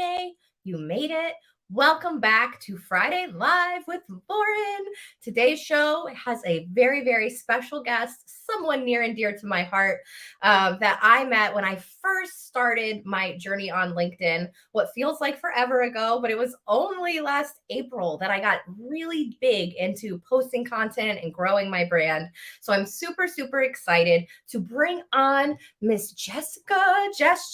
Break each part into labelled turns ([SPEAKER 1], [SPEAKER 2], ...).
[SPEAKER 1] Friday. You made it. Welcome back to Friday Live with Lauren. Today's show has a very, very special guest, someone near and dear to my heart that I met when I first started my journey on LinkedIn, what feels like forever ago, but it was only last April that I got really big into posting content and growing my brand. So I'm super, super excited to bring on Miss Jess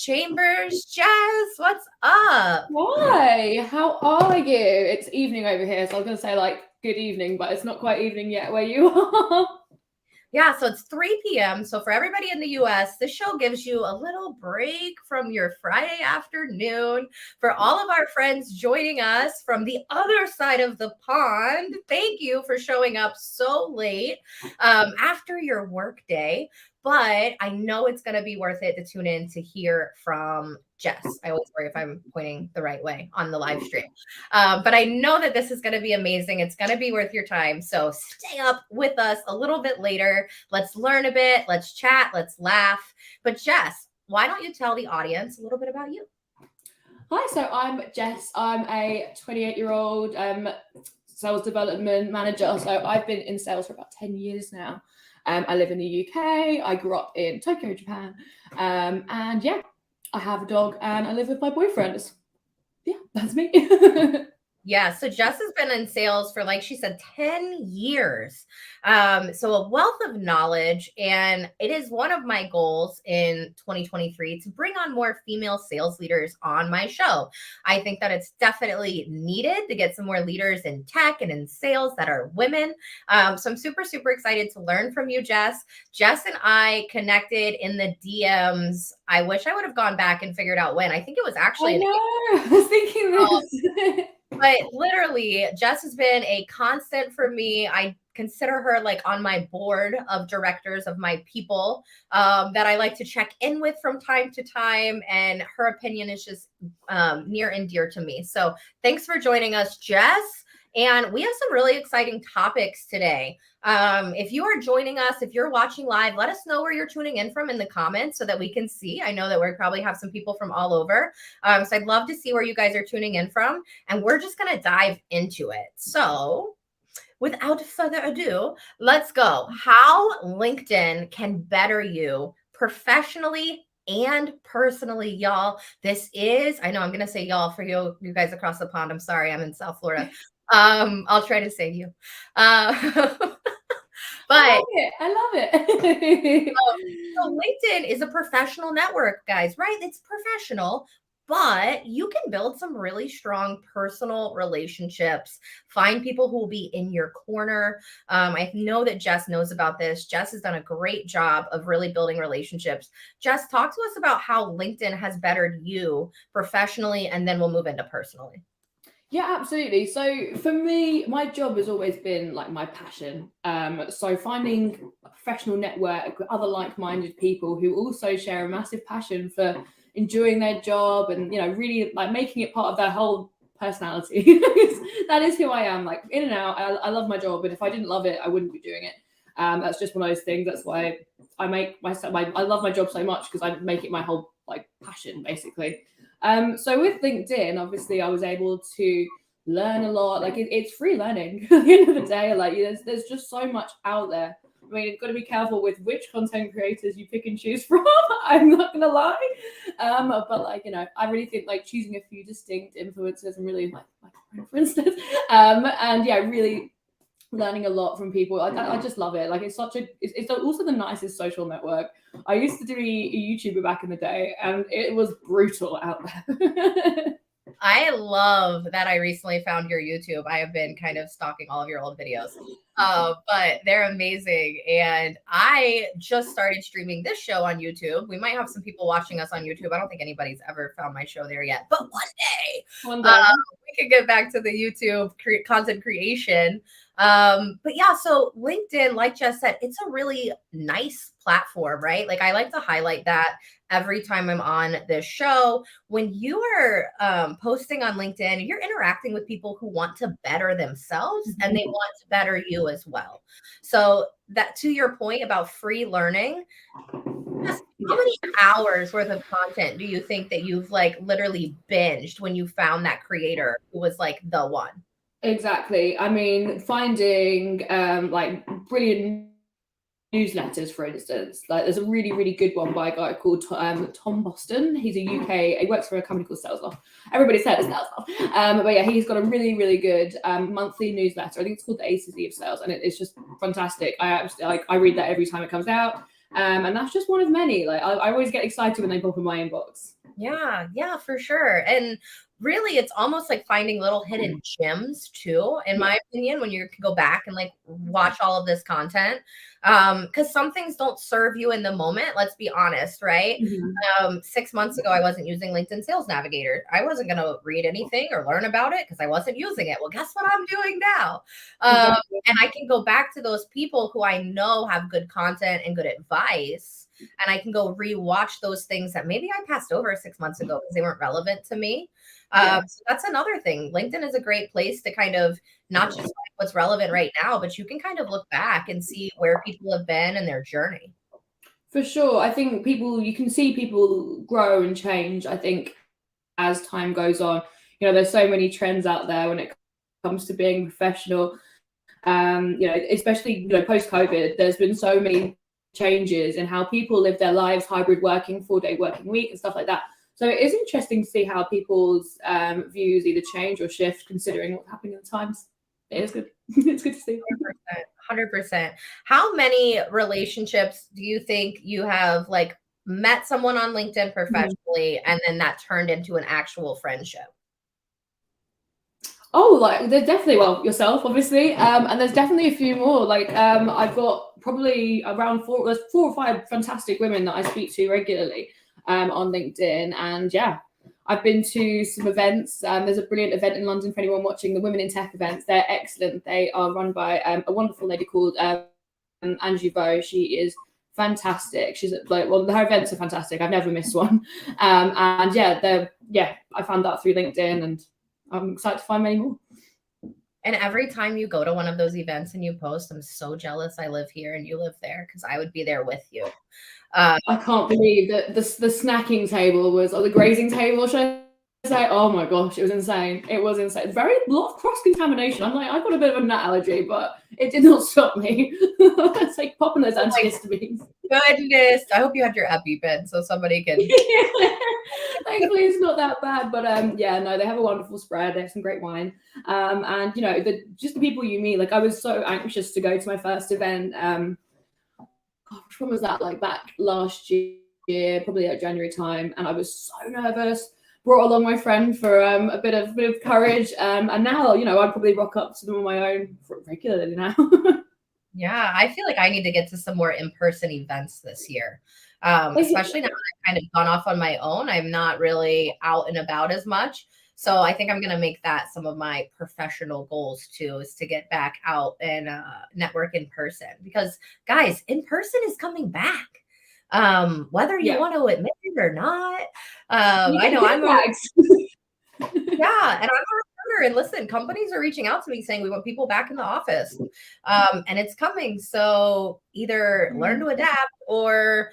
[SPEAKER 1] Chambers. Jess, what's up?
[SPEAKER 2] Why? How are you? It's evening over here, so I was going to say like good evening, but it's not quite evening yet where you are.
[SPEAKER 1] Yeah, so it's 3 p.m. So for everybody in the US, this show gives you a little break from your Friday afternoon. For all of our friends joining us from the other side of the pond, thank you for showing up so late after your work day. But I know it's going to be worth it to tune in to hear from Jess. I always worry if I'm pointing the right way on the live stream. But I know that this is going to be amazing. It's going to be worth your time. So stay up with us a little bit later. Let's learn a bit. Let's chat. Let's laugh. But Jess, why don't you tell the audience a little bit about you?
[SPEAKER 2] Hi, so I'm Jess. I'm a 28-year-old sales development manager. So I've been in sales for about 10 years now. I live in the UK. I grew up in Tokyo, Japan. And yeah, I have a dog and I live with my boyfriend. Yeah, that's me.
[SPEAKER 1] Yeah, so Jess has been in sales for, like she said, 10 years. So a wealth of knowledge. And it is one of my goals in 2023 to bring on more female sales leaders on my show. I think that it's definitely needed to get some more leaders in tech and in sales that are women. So I'm super, super excited to learn from you, Jess. Jess and I connected in the DMs. I wish I would have gone back and figured out when. I think it was actually
[SPEAKER 2] I know. I was thinking this.
[SPEAKER 1] But literally, Jess has been a constant for me. I consider her like on my board of directors of my people that I like to check in with from time to time. And her opinion is just near and dear to me. So thanks for joining us, Jess. And we have some really exciting topics today. If you are joining us, if you're watching live, let us know where you're tuning in from in the comments so that we can see. I know that we probably have some people from all over. So I'd love to see where you guys are tuning in from. And we're just going to dive into it. So without further ado, let's go. How LinkedIn can better you professionally and personally, y'all. This is, I know I'm going to say y'all for you guys across the pond. I'm sorry, I'm in South Florida. I'll try to save you. But
[SPEAKER 2] I love it.
[SPEAKER 1] so LinkedIn is a professional network, guys, right? It's professional, but you can build some really strong personal relationships. Find people who will be in your corner. I know that Jess knows about this. Jess has done a great job of really building relationships. Jess, talk to us about how LinkedIn has bettered you professionally, and then we'll move into personally.
[SPEAKER 2] Yeah, absolutely. So for me, my job has always been like my passion. So finding a professional network with other like-minded people who also share a massive passion for enjoying their job and, you know, really like making it part of their whole personality. That is who I am. Like in and out, I love my job, but if I didn't love it, I wouldn't be doing it. That's just one of those things. That's why I make myself. I love my job so much because I make it my whole like passion, basically. So with LinkedIn, obviously, I was able to learn a lot. Like it's free learning at the end of the day. Like there's just so much out there. I mean, you've got to be careful with which content creators you pick and choose from. I'm not gonna lie, but like you know, I really think like choosing a few distinct influencers and really like for instance, and yeah, really learning a lot from people. I just love it. Like it's also the nicest social network. I used to be a YouTuber back in the day and it was brutal out there.
[SPEAKER 1] I love that I recently found your YouTube. I have been kind of stalking all of your old videos, but they're amazing. And I just started streaming this show on YouTube. We might have some people watching us on YouTube. I don't think anybody's ever found my show there yet, but one day we can get back to the YouTube content creation. But yeah, so LinkedIn, like Jess said, it's a really nice platform, right? Like I like to highlight that every time I'm on this show. When you are posting on LinkedIn, you're interacting with people who want to better themselves and they want to better you as well. So that to your point about free learning, yes, How many hours worth of content do you think that you've like literally binged when you found that creator who was like the one?
[SPEAKER 2] Exactly. I mean, finding like brilliant newsletters, for instance. Like there's a really, really good one by a guy called Tom Boston. He's a UK, he works for a company called Salesloft. Everybody's heard of Salesloft. But yeah, he's got a really, really good monthly newsletter. I think it's called the A to Z of Sales, and it's just fantastic. I read that every time it comes out. And that's just one of many. Like I always get excited when they pop in my inbox.
[SPEAKER 1] Yeah, for sure. And really, it's almost like finding little hidden gems too, in my opinion, when you can go back and like watch all of this content. Because some things don't serve you in the moment. Let's be honest, right? 6 months ago, I wasn't using LinkedIn Sales Navigator. I wasn't going to read anything or learn about it because I wasn't using it. Well, guess what I'm doing now? And I can go back to those people who I know have good content and good advice. And I can go rewatch those things that maybe I passed over 6 months ago because they weren't relevant to me. So that's another thing. LinkedIn is a great place to kind of not just find what's relevant right now, but you can kind of look back and see where people have been in their journey.
[SPEAKER 2] For sure. I think you can see people grow and change, I think, as time goes on. You know, there's so many trends out there when it comes to being professional. Especially, post-COVID, there's been so many changes in how people live their lives, hybrid working, 4-day working week and stuff like that. So it is interesting to see how people's views either change or shift considering what's happening in the times. It is good. It's good to see.
[SPEAKER 1] 100%. How many relationships do you think you have like met someone on LinkedIn professionally and then that turned into an actual friendship?
[SPEAKER 2] Oh, like there's definitely, yourself, obviously. And there's definitely a few more. Like I've got probably around there's 4 or 5 fantastic women that I speak to regularly on LinkedIn. And yeah, I've been to some events. There's a brilliant event in London for anyone watching, the Women in Tech events. They're excellent. They are run by a wonderful lady called Angie Vo. She is fantastic. She's like, her events are fantastic. I've never missed one. And I found that through LinkedIn, and I'm excited to find many more.
[SPEAKER 1] And every time you go to one of those events and you post, I'm so jealous I live here and you live there because I would be there with you.
[SPEAKER 2] I can't believe that the snacking table was, or the grazing table, should I say? Oh my gosh, it was insane. It was insane. Very lot of cross-contamination. I'm like, I've got a bit of a nut allergy, but it did not stop me. It's like popping those antihistamines.
[SPEAKER 1] Goodness. I hope you had your EpiPen so somebody can.
[SPEAKER 2] Thankfully, it's not that bad. But they have a wonderful spread. They have some great wine. And just the people you meet. Like, I was so anxious to go to my first event. Which one was that? Like back last year, probably at January time, and I was so nervous. Brought along my friend for a bit of courage, and now I'd probably rock up to them on my own regularly now.
[SPEAKER 1] Yeah, I feel like I need to get to some more in-person events this year, especially now that I've kind of gone off on my own. I'm not really out and about as much. So I think I'm going to make that some of my professional goals too, is to get back out and network in person, because guys, in person is coming back. Whether you want to admit it or not. I know I'm and I'm a recruiter, and listen, companies are reaching out to me saying we want people back in the office. And it's coming. So either learn to adapt or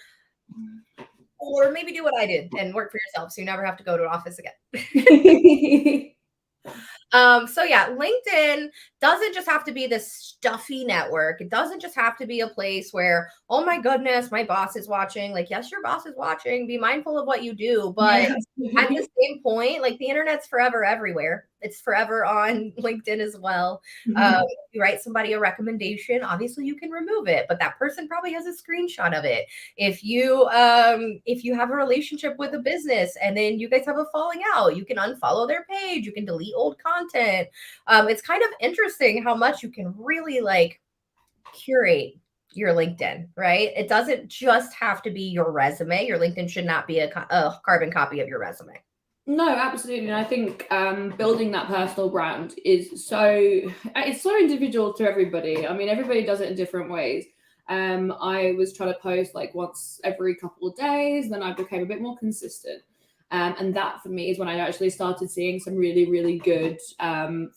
[SPEAKER 1] maybe do what I did and work for yourself so you never have to go to an office again. So yeah, LinkedIn doesn't just have to be this stuffy network. It doesn't just have to be a place where, oh my goodness, my boss is watching. Like, yes, your boss is watching. Be mindful of what you do. But at the same point, like, the internet's forever everywhere. It's forever on LinkedIn as well. If you write somebody a recommendation, obviously you can remove it, but that person probably has a screenshot of it. If you have a relationship with a business and then you guys have a falling out, you can unfollow their page. You can delete old content. It's kind of interesting how much you can really like curate your LinkedIn, right? It doesn't just have to be your resume. Your LinkedIn should not be a carbon copy of your resume.
[SPEAKER 2] No, absolutely. And I think building that personal brand is so individual to everybody. I mean, everybody does it in different ways. I was trying to post like once every couple of days, then I became a bit more consistent. And that for me is when I actually started seeing some really, really good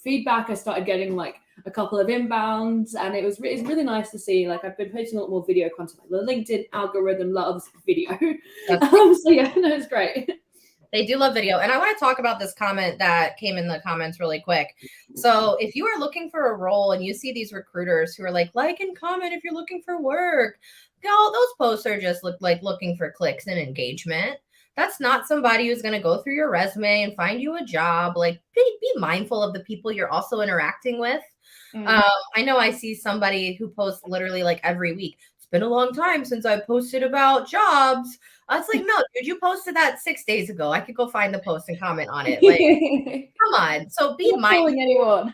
[SPEAKER 2] feedback. I started getting like a couple of inbounds, and it's really nice to see. Like I've been posting a lot more video content. Like the LinkedIn algorithm loves video. So yeah, no, it's great.
[SPEAKER 1] They do love video. And I want to talk about this comment that came in the comments really quick. So if you are looking for a role and you see these recruiters who are like and comment if you're looking for work, those posts are just looking for clicks and engagement. That's not somebody who's going to go through your resume and find you a job. Like be mindful of the people you're also interacting with. I know I see somebody who posts literally like every week. It's been a long time since I posted about jobs. It's like, no, dude, you posted that 6 days ago. I could go find the post and comment on it. Like, come on. So be mindful.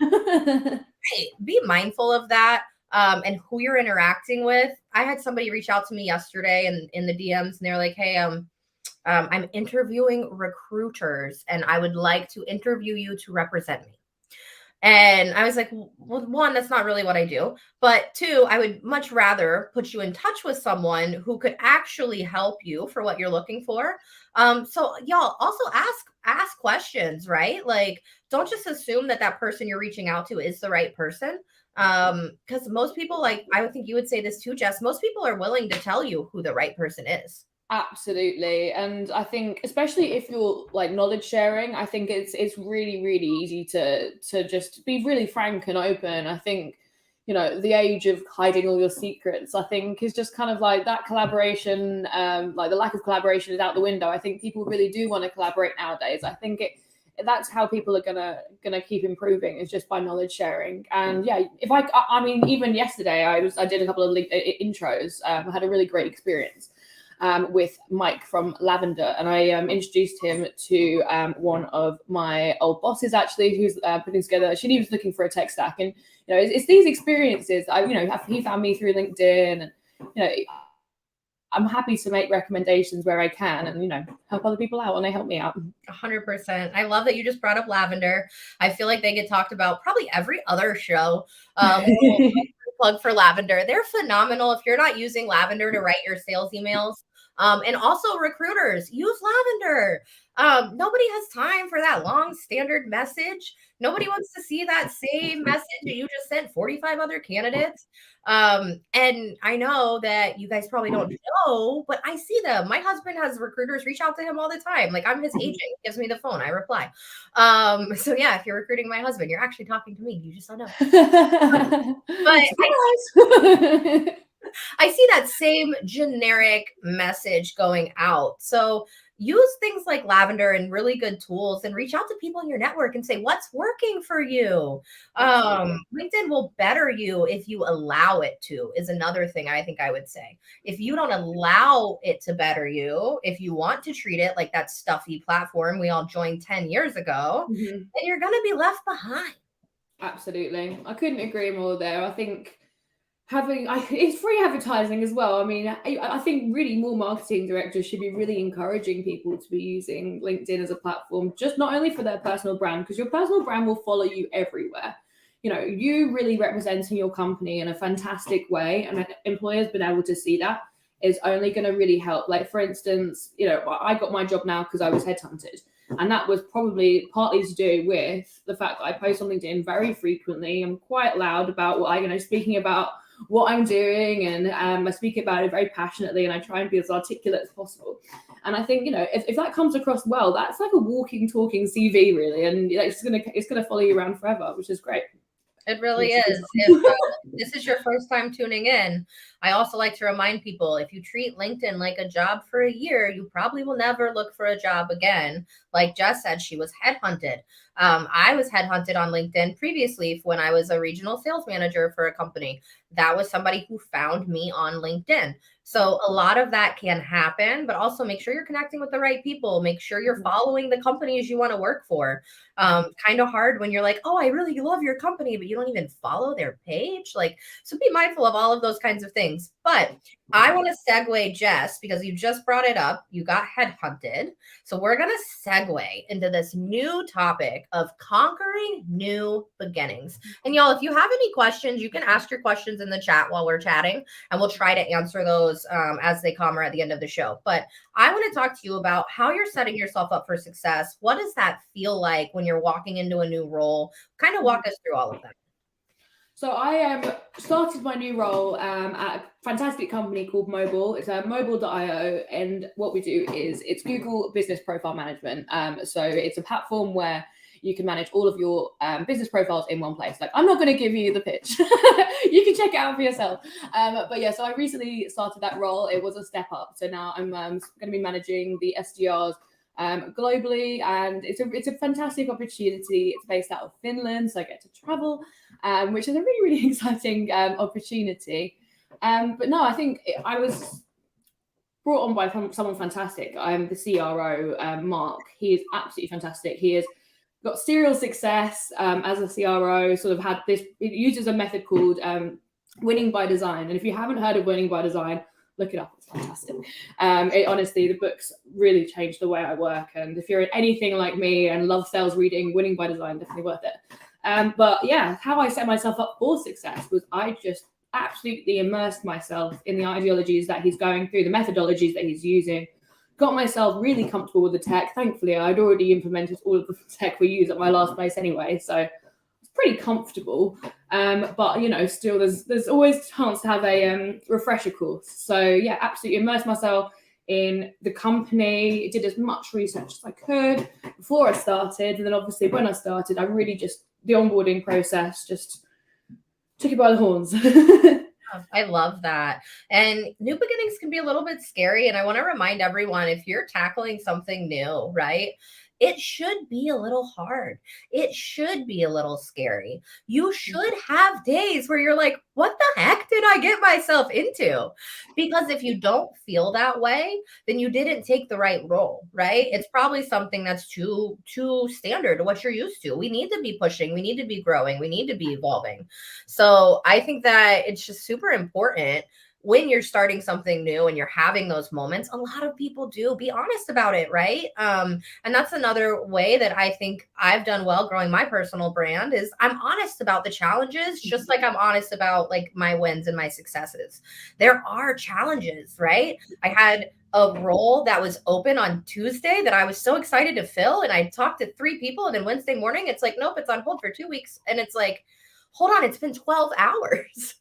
[SPEAKER 1] Be mindful of that and who you're interacting with. I had somebody reach out to me yesterday in the DMs, and they're like, hey, I'm interviewing recruiters, and I would like to interview you to represent me. And I was like, well, one, that's not really what I do. But two, I would much rather put you in touch with someone who could actually help you for what you're looking for. So y'all also ask questions, right? Like, don't just assume that person you're reaching out to is the right person. Because most people, like, I would think you would say this too, Jess, most people are willing to tell you who the right person is.
[SPEAKER 2] Absolutely. And I think especially if you're like knowledge sharing, I think it's really, really easy to just be really frank and open. I think, the age of hiding all your secrets, I think, is just kind of like that collaboration, like the lack of collaboration is out the window. I think people really do want to collaborate nowadays. I think that's how people are gonna keep improving, is just by knowledge sharing. And yeah, if I mean, even yesterday I did a couple of intros. I had a really great experience with Mike from Lavender, and I introduced him to one of my old bosses, actually, who's putting together. She was looking for a tech stack, and it's these experiences. He found me through LinkedIn, and I'm happy to make recommendations where I can, and help other people out when they help me out.
[SPEAKER 1] 100%. I love that you just brought up Lavender. I feel like they get talked about probably every other show. Plug for Lavender. They're phenomenal. If you're not using Lavender to write your sales emails, and also recruiters, use Lavender. Nobody has time for that long standard message. Nobody wants to see that same message that you just sent 45 other candidates. And I know that you guys probably don't know, but I see them. My husband has recruiters reach out to him all the time. Like, I'm his agent. He gives me the phone. I reply. So yeah, if you're recruiting my husband, you're actually talking to me. You just don't know. But I see that same generic message going out. So use things like Lavender and really good tools, and reach out to people in your network and say, what's working for you? LinkedIn will better you if you allow it to, is another thing I think I would say. If you don't allow it to better you, if you want to treat it like that stuffy platform we all joined 10 years ago, then you're going to be left behind.
[SPEAKER 2] Absolutely. I couldn't agree more there. I think it's free advertising as well. I mean, I think really more marketing directors should be really encouraging people to be using LinkedIn as a platform, just not only for their personal brand, because your personal brand will follow you everywhere. You really representing your company in a fantastic way, and employers been able to see that is only going to really help. Like, for instance, I got my job now because I was headhunted. And that was probably partly to do with the fact that I post on LinkedIn very frequently. I'm quite loud about what speaking about what I'm doing, and I speak about it very passionately, and I try and be as articulate as possible. And I think, if that comes across well, that's like a walking, talking CV, really, and it's gonna follow you around forever, which is great.
[SPEAKER 1] It really is. If this is your first time tuning in, I also like to remind people, if you treat LinkedIn like a job for a year, you probably will never look for a job again. Like Jess said, she was headhunted. I was headhunted on LinkedIn previously when I was a regional sales manager for a company. That was somebody who found me on LinkedIn. So a lot of that can happen, but also make sure you're connecting with the right people. Make sure you're following the companies you want to work for. Kind of hard when you're like, oh, I really love your company, but you don't even follow their page. Like, so be mindful of all of those kinds of things. But I want to segue, Jess, because you just brought it up. You got headhunted. So we're going to segue into this new topic of conquering new beginnings. And y'all, if you have any questions, you can ask your questions in the chat while we're chatting, and we'll try to answer those as they come or at the end of the show. But I want to talk to you about how you're setting yourself up for success. What does that feel like when you're walking into a new role? Kind of walk us through all of that.
[SPEAKER 2] So I started my new role at a fantastic company called Mobile. It's mobile.io, and what we do is it's Google Business Profile Management. So it's a platform where you can manage all of your business profiles in one place. Like, I'm not going to give you the pitch. You can check it out for yourself. But yeah, so I recently started that role. It was a step up. So now I'm going to be managing the SDRs globally, and it's a fantastic opportunity. It's based out of Finland, so I get to travel, which is a really, really exciting opportunity. But no, I think I was brought on by someone fantastic. I'm the CRO, Mark. He is absolutely fantastic. He has got serial success as a CRO. Sort of had this. It uses a method called Winning by Design, and if you haven't heard of Winning by Design, look it up. It's fantastic. Honestly, the books really changed the way I work. And if you're anything like me and love sales reading, Winning by Design, definitely worth it. But yeah, how I set myself up for success was I just absolutely immersed myself in the ideologies that he's going through, the methodologies that he's using, got myself really comfortable with the tech. Thankfully, I'd already implemented all of the tech we use at my last place anyway. So it's pretty comfortable. But still there's always a chance to have a refresher course. So yeah, absolutely immerse myself in the company, did as much research as I could before I started. And then obviously when I started, I really just, the onboarding process just took it by the horns.
[SPEAKER 1] I love that. And new beginnings can be a little bit scary. And I want to remind everyone, if you're tackling something new, right, it should be a little hard. It should be a little scary. You should have days where you're like, what the heck did I get myself into? Because if you don't feel that way, then you didn't take the right role, right? It's probably something that's too standard to what you're used to. We need to be pushing. We need to be growing. We need to be evolving. So I think that it's just super important when you're starting something new and you're having those moments. A lot of people do be honest about it, right? And that's another way that I think I've done well growing my personal brand is I'm honest about the challenges, just like I'm honest about like my wins and my successes. There are challenges, right? I had a role that was open on Tuesday that I was so excited to fill, and I talked to 3 people, and then Wednesday morning it's like, nope, it's on hold for 2 weeks. And it's like, hold on, it's been 12 hours.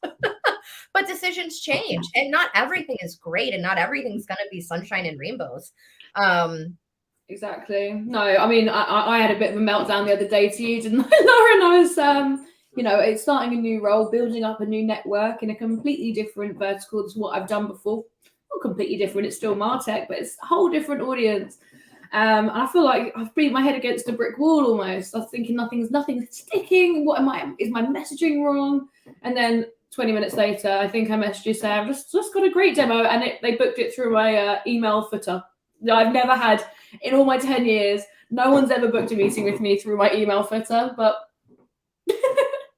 [SPEAKER 1] But decisions change, and not everything is great, and not everything's going to be sunshine and rainbows.
[SPEAKER 2] Exactly. No, I mean, I had a bit of a meltdown the other day to you, didn't I, Lauren? I was, it's starting a new role, building up a new network in a completely different vertical to what I've done before. Not completely different, it's still MarTech, but it's a whole different audience. And I feel like I've beat my head against a brick wall almost. I was thinking nothing's sticking. Is my messaging wrong? And then 20 minutes later, I think I messaged you saying, I've just got a great demo, and they booked it through my email footer. I've never had, in all my 10 years, no one's ever booked a meeting with me through my email footer, but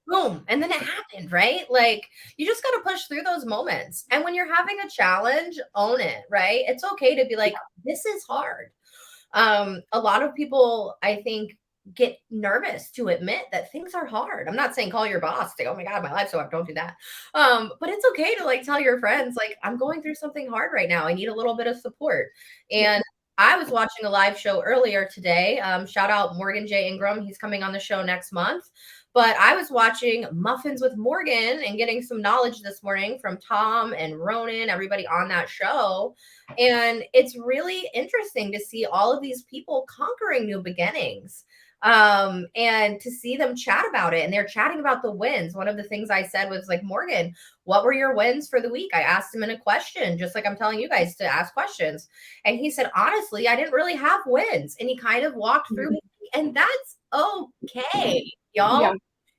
[SPEAKER 1] boom. And then it happened, right? Like, you just got to push through those moments. And when you're having a challenge, own it, right? It's okay to be like, this is hard. A lot of people, I think, get nervous to admit that things are hard. I'm not saying call your boss, say, oh my God, my life's so hard. Don't do that. But it's okay to like tell your friends, like, I'm going through something hard right now. I need a little bit of support. And I was watching a live show earlier today. Shout out Morgan J. Ingram. He's coming on the show next month. But I was watching Muffins with Morgan and getting some knowledge this morning from Tom and Ronan, everybody on that show. And it's really interesting to see all of these people conquering new beginnings. And to see them chat about it, and they're chatting about the wins. One of the things I said was like, Morgan, what were your wins for the week? I asked him in a question, just like I'm telling you guys to ask questions. And he said, honestly, I didn't really have wins. And he kind of walked through, and that's okay, y'all. Yeah.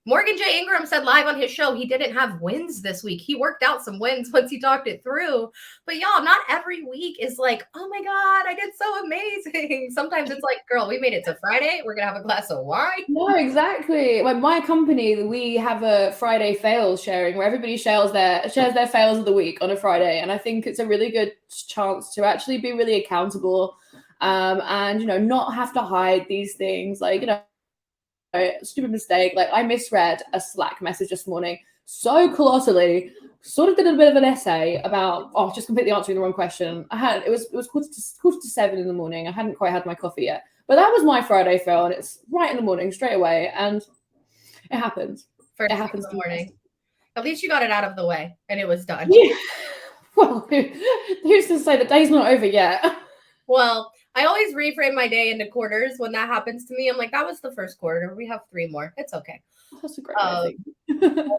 [SPEAKER 1] Morgan J. Ingram said live on his show he didn't have wins this week. He worked out some wins once he talked it through. But y'all, not every week is like, oh my God, I did so amazing. Sometimes it's like, girl, we made it to Friday. We're going to have a glass of wine.
[SPEAKER 2] No, exactly. When my company, we have a Friday fails sharing where everybody shares their fails of the week on a Friday. And I think it's a really good chance to actually be really accountable and, not have to hide these things. Like, stupid mistake. Like, I misread a Slack message this morning so colossally. Sort of did a bit of an essay about just completely answering the wrong question. It was quarter to 7 in the morning. I hadn't quite had my coffee yet, but that was my Friday fail, and it's right in the morning straight away, and it happens.
[SPEAKER 1] It happens in the morning. At least you got it out of the way and it was done.
[SPEAKER 2] Yeah. Well, who's to say the day's not over yet?
[SPEAKER 1] Well, I always reframe my day into quarters when that happens to me. I'm like, that was the first quarter. We have 3 more. It's okay.
[SPEAKER 2] That's a great way to think.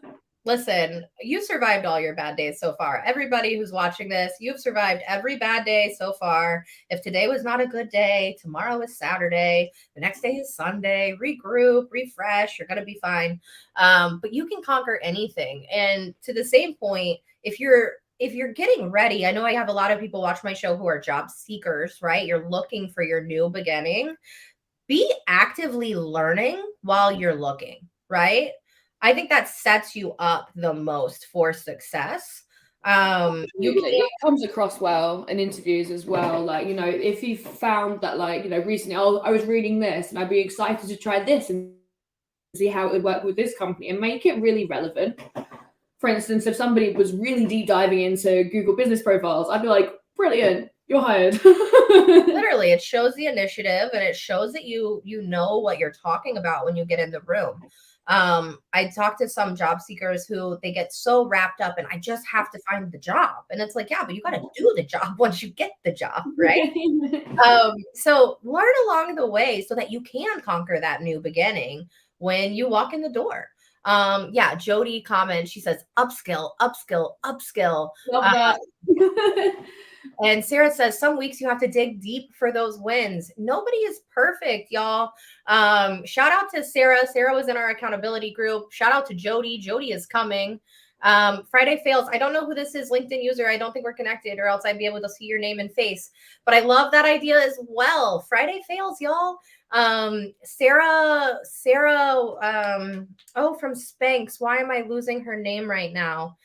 [SPEAKER 1] Listen, you survived all your bad days so far. Everybody who's watching this, you've survived every bad day so far. If today was not a good day, tomorrow is Saturday, the next day is Sunday. Regroup, refresh, you're going to be fine. But you can conquer anything. And to the same point, if you're getting ready, I know I have a lot of people watch my show who are job seekers, right? You're looking for your new beginning. Be actively learning while you're looking, right? I think that sets you up the most for success.
[SPEAKER 2] It comes across well in interviews as well. Like, you know, if you found that, like, you know, recently, I was reading this and I'd be excited to try this and see how it would work with this company and make it really relevant. For instance, if somebody was really deep diving into Google business profiles, I'd be like, brilliant, you're hired.
[SPEAKER 1] Literally, it shows the initiative and it shows that you know what you're talking about when you get in the room. I talked to some job seekers who they get so wrapped up and I just have to find the job. And it's like, yeah, but you got to do the job once you get the job, right? So learn along the way so that you can conquer that new beginning when you walk in the door. Yeah, Jody comments, she says, upskill, upskill, upskill.
[SPEAKER 2] Love that.
[SPEAKER 1] And Sarah says, some weeks you have to dig deep for those wins. Nobody is perfect, y'all. Shout out to Sarah. Sarah was in our accountability group. Shout out to Jody. Jody is coming. Friday Fails. I don't know who this is, LinkedIn user. I don't think we're connected or else I'd be able to see your name and face. But I love that idea as well. Friday Fails, y'all. Sarah, from Spanx. Why am I losing her name right now?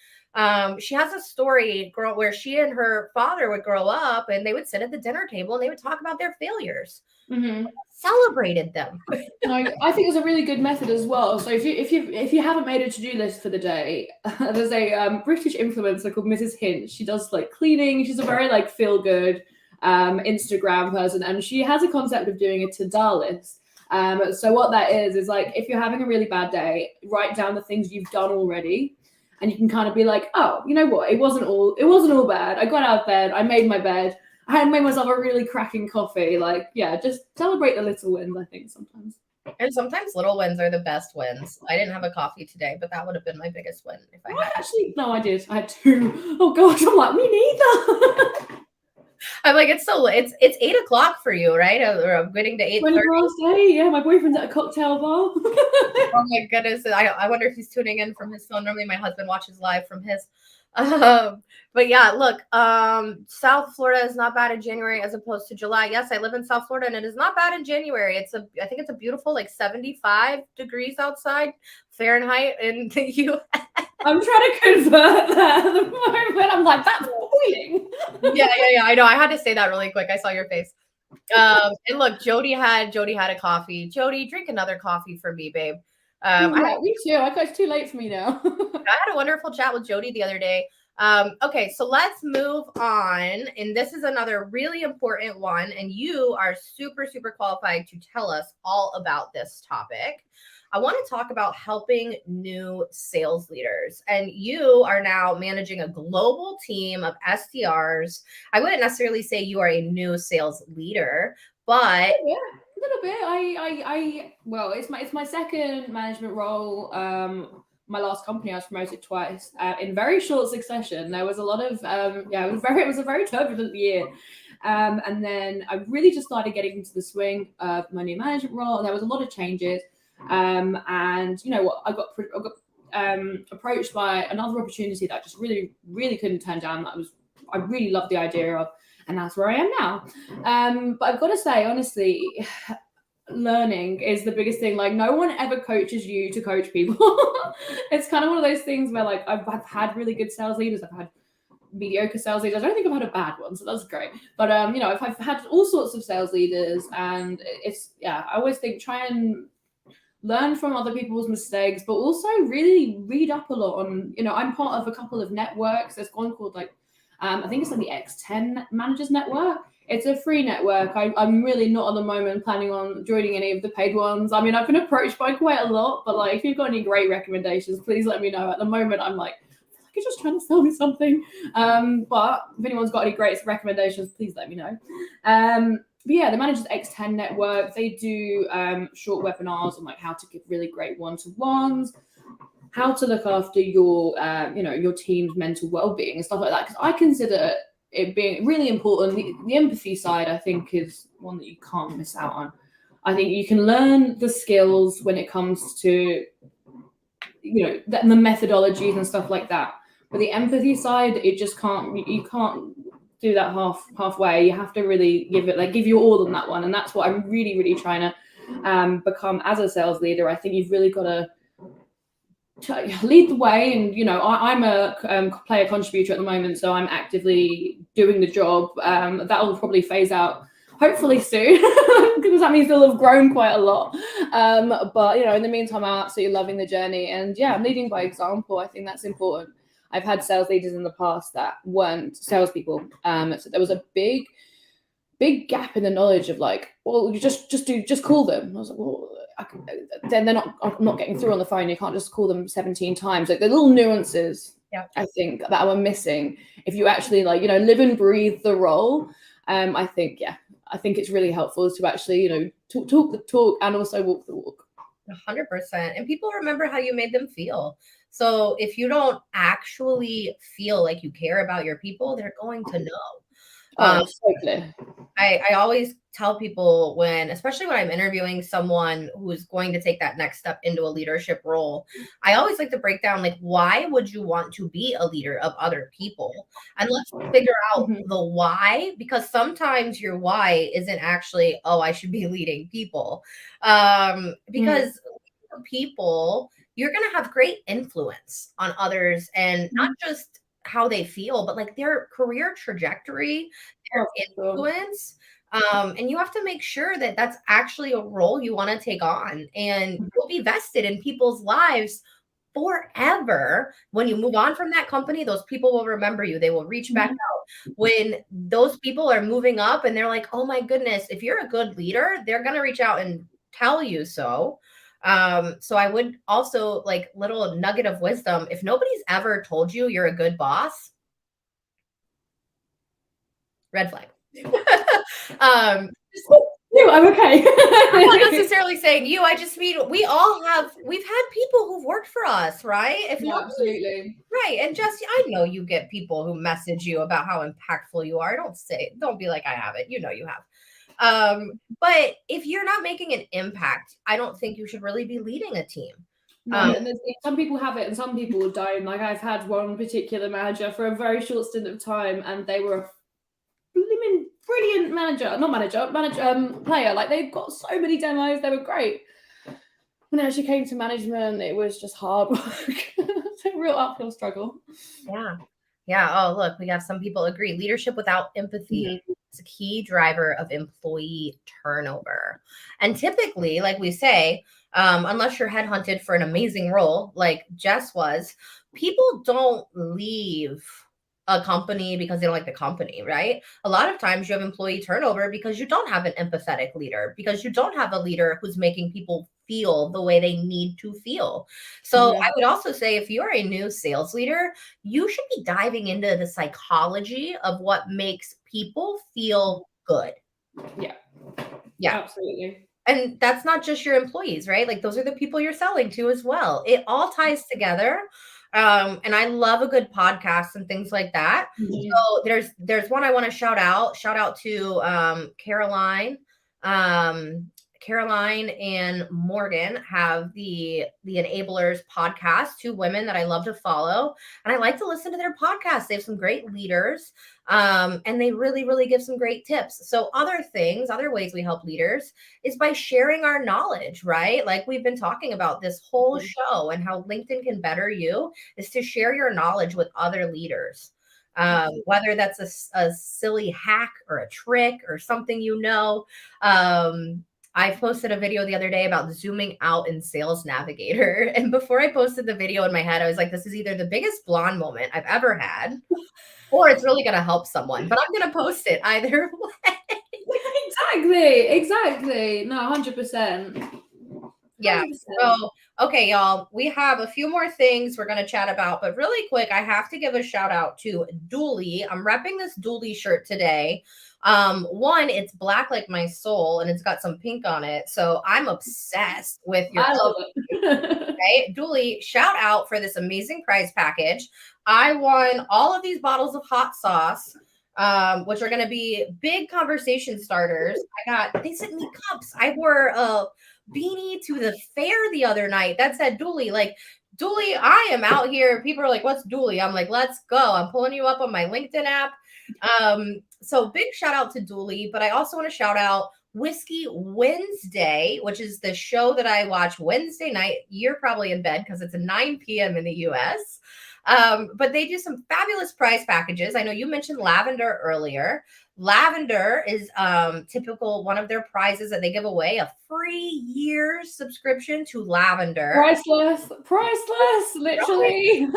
[SPEAKER 1] She has a story where she and her father would grow up and they would sit at the dinner table and they would talk about their failures.
[SPEAKER 2] Mm-hmm.
[SPEAKER 1] Celebrated them.
[SPEAKER 2] No, I think it's a really good method as well. So if you haven't made a to-do list for the day, there's a British influencer called Mrs. Hinch. She does like cleaning. She's a very like feel good Instagram person, and she has a concept of doing a to-do list. So what that is like if you're having a really bad day, write down the things you've done already. And you can kind of be like, oh, you know what? It wasn't all bad. I got out of bed. I made my bed. I had made myself a really cracking coffee. Like, yeah, just celebrate the little wins, I think, sometimes.
[SPEAKER 1] And sometimes little wins are the best wins. I didn't have a coffee today, but that would have been my biggest win if I had.
[SPEAKER 2] Actually, no, I did. I had 2. Oh gosh, I'm like, me neither.
[SPEAKER 1] I'm like, it's 8:00 for you, right? Or I'm getting to
[SPEAKER 2] 8:30. Yeah, my boyfriend's at a cocktail bar.
[SPEAKER 1] Oh my goodness. I wonder if he's tuning in from his phone. Normally my husband watches live from his. But yeah, look, South Florida is not bad in January as opposed to July. Yes, I live in South Florida and it is not bad in January. I think it's a beautiful like 75 degrees outside Fahrenheit in the US.
[SPEAKER 2] I'm trying to convert that at the moment. I'm like, that's boiling.
[SPEAKER 1] Yeah. I know. I had to say that really quick. I saw your face. And look, Jody had a coffee. Jody, drink another coffee for me, babe.
[SPEAKER 2] Me too. It's too late for me now.
[SPEAKER 1] I had a wonderful chat with Jody the other day. Okay, so let's move on. And this is another really important one. And you are super, super qualified to tell us all about this topic. I want to talk about helping new sales leaders. And you are now managing a global team of SDRs. I wouldn't necessarily say you are a new sales leader, but
[SPEAKER 2] yeah, a little bit. Well, it's my second management role. My last company, I was promoted twice in very short succession. There was a lot of it was a very turbulent year. And then I really just started getting into the swing of my new management role, and there was a lot of changes. And you know what, I got approached by another opportunity that I just really, really couldn't turn down. I really loved the idea of, and that's where I am now. But I've got to say, honestly, learning is the biggest thing. Like, no one ever coaches you to coach people. It's kind of one of those things where, like, I've had really good sales leaders. I've had mediocre sales leaders. I don't think I've had a bad one, so that's great. But I've had all sorts of sales leaders, and I always think try and learn from other people's mistakes, but also really read up a lot on, I'm part of a couple of networks. There's one called I think it's like the X10 Managers Network. It's a free network. I'm really not at the moment planning on joining any of the paid ones. I mean, I've been approached by quite a lot, but like, if you've got any great recommendations, please let me know. At the moment, I'm like, I feel like you're just trying to sell me something. But if anyone's got any great recommendations, please let me know. But yeah, the Managers X10 Network, they do short webinars on like how to give really great one-to-ones, how to look after your your team's mental well-being and stuff like that. Because I consider it being really important. The empathy side, I think, is one that you can't miss out on. I think you can learn the skills when it comes to, the methodologies and stuff like that. But the empathy side, it just can't. You can't do that halfway. You have to really give your all on that one, and that's what I'm really, really trying to become as a sales leader. I think you've really got to lead the way, and I'm a player contributor at the moment, so I'm actively doing the job. That will probably phase out hopefully soon because that means they'll have grown quite a lot, but in the meantime, I'm absolutely loving the journey, and I'm leading by example. I think that's important. I've had sales leaders in the past that weren't salespeople, so there was a big gap in the knowledge of like, well, you just call them. I was like, well, then they're not getting through on the phone. You can't just call them 17 times. Like the little nuances, I think, that were missing. If you actually live and breathe the role, I think it's really helpful to actually talk the talk and also walk the walk.
[SPEAKER 1] 100%. And people remember how you made them feel. So if you don't actually feel like you care about your people, they're going to know.
[SPEAKER 2] Totally.
[SPEAKER 1] I always tell people especially when I'm interviewing someone who's going to take that next step into a leadership role, I always like to break down, like, why would you want to be a leader of other people? And let's figure out the why, because sometimes your why isn't actually, oh, I should be leading people. Because people, you're going to have great influence on others, and not just how they feel, but like their career trajectory, their influence. And you have to make sure that that's actually a role you want to take on, and you'll be vested in people's lives forever. When you move on from that company, those people will remember you. They will reach back out. When those people are moving up and they're like, oh my goodness, if you're a good leader, they're going to reach out and tell you so. So I would also, like, little nugget of wisdom, if nobody's ever told you you're a good boss, red flag.
[SPEAKER 2] I'm okay.
[SPEAKER 1] I'm not necessarily saying you. I just mean we've had people who've worked for us, right?
[SPEAKER 2] Absolutely.
[SPEAKER 1] Right. And just, I know you get people who message you about how impactful you are. Don't be like, I haven't. You have. But if you're not making an impact, I don't think you should really be leading a team.
[SPEAKER 2] And some people have it and some people don't. Like, I've had one particular manager for a very short stint of time, and they were a brilliant player. Like, they've got so many demos. They were great. When it actually came to management, it was just hard work. It's a real uphill struggle.
[SPEAKER 1] Yeah. Oh, look, we have some people agree. Leadership without empathy is a key driver of employee turnover. And typically, like we say, unless you're headhunted for an amazing role, like Jess was, people don't leave a company because they don't like the company, right? A lot of times you have employee turnover because you don't have an empathetic leader, because you don't have a leader who's making people feel the way they need to feel. So I would also say, if you're a new sales leader, you should be diving into the psychology of what makes people feel good.
[SPEAKER 2] Yeah, absolutely.
[SPEAKER 1] And that's not just your employees, right? Like, those are the people you're selling to as well. It all ties together. And I love a good podcast and things like that. So there's one I want to shout out to Caroline. Caroline and Morgan have the Enablers podcast, two women that I love to follow. And I like to listen to their podcasts. They have some great leaders. And they really, really give some great tips. So other ways we help leaders is by sharing our knowledge, right? Like, we've been talking about this whole show, and how LinkedIn can better you is to share your knowledge with other leaders. Whether that's a silly hack or a trick or something, I posted a video the other day about zooming out in Sales Navigator. And before I posted the video in my head, I was like, this is either the biggest blonde moment I've ever had, or it's really going to help someone. But I'm going to post it either way.
[SPEAKER 2] Exactly. No, 100%.
[SPEAKER 1] Yeah. So, okay, y'all, we have a few more things we're going to chat about, but really quick, I have to give a shout out to Dooley. I'm repping this Dooley shirt today. One, it's black like my soul, and it's got some pink on it. So I'm obsessed with your
[SPEAKER 2] I love it.
[SPEAKER 1] right? Dooley, shout out for this amazing prize package. I won all of these bottles of hot sauce, which are going to be big conversation starters. They sent me cups. I wore a beanie to the fair the other night that said Dooley. Like, Dooley, I am out here. People are like, what's Dooley? I'm like, let's go. I'm pulling you up on my LinkedIn app. So big shout out to Dooley, but I also want to shout out Whiskey Wednesday, which is the show that I watch Wednesday night. You're probably in bed because it's 9 p.m. in the US. But they do some fabulous prize packages. I know you mentioned Lavender earlier. Lavender is typical one of their prizes that they give away, a free year subscription to Lavender.
[SPEAKER 2] Priceless, literally.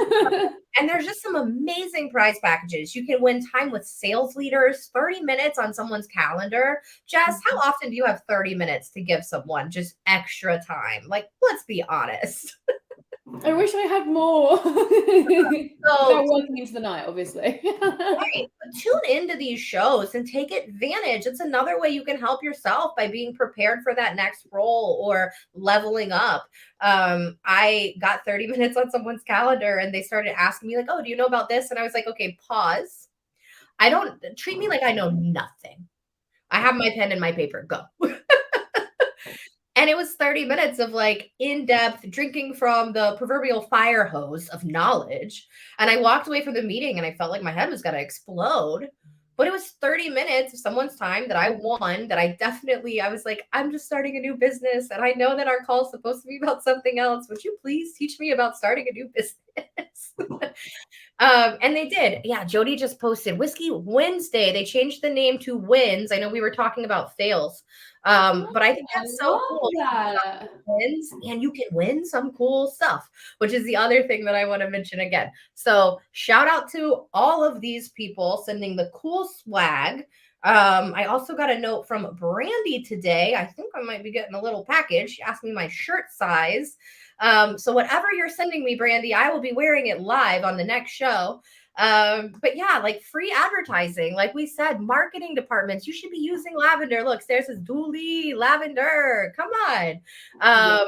[SPEAKER 1] And there's just some amazing prize packages. You can win time with sales leaders, 30 minutes on someone's calendar. Jess, how often do you have 30 minutes to give someone just extra time? Like, let's be honest.
[SPEAKER 2] I wish I had more.
[SPEAKER 1] So,
[SPEAKER 2] working into the night, obviously.
[SPEAKER 1] right. Tune into these shows and take advantage. It's another way you can help yourself by being prepared for that next role or leveling up. I got 30 minutes on someone's calendar and they started asking me, like, oh, do you know about this? And I was like, okay, pause. I don't treat me like I know nothing. I have my pen and my paper. Go. And it was 30 minutes of like in-depth drinking from the proverbial fire hose of knowledge. And I walked away from the meeting and I felt like my head was going to explode. But it was 30 minutes of someone's time that I won, that I was like, I'm just starting a new business. And I know that our call is supposed to be about something else. Would you please teach me about starting a new business? And they did. Yeah, Jody just posted Whiskey Wednesday. They changed the name to Wins. I know we were talking about fails. But I think that's so cool. Wins, and you can win some cool stuff, which is the other thing that I want to mention again. So shout out to all of these people sending the cool swag. I also got a note from Brandy today. I think I might be getting a little package. She asked me my shirt size. So whatever you're sending me, Brandy, I will be wearing it live on the next show. But yeah, like free advertising, like we said, marketing departments, you should be using Lavender. Look, there's this Dooley Lavender. Come on.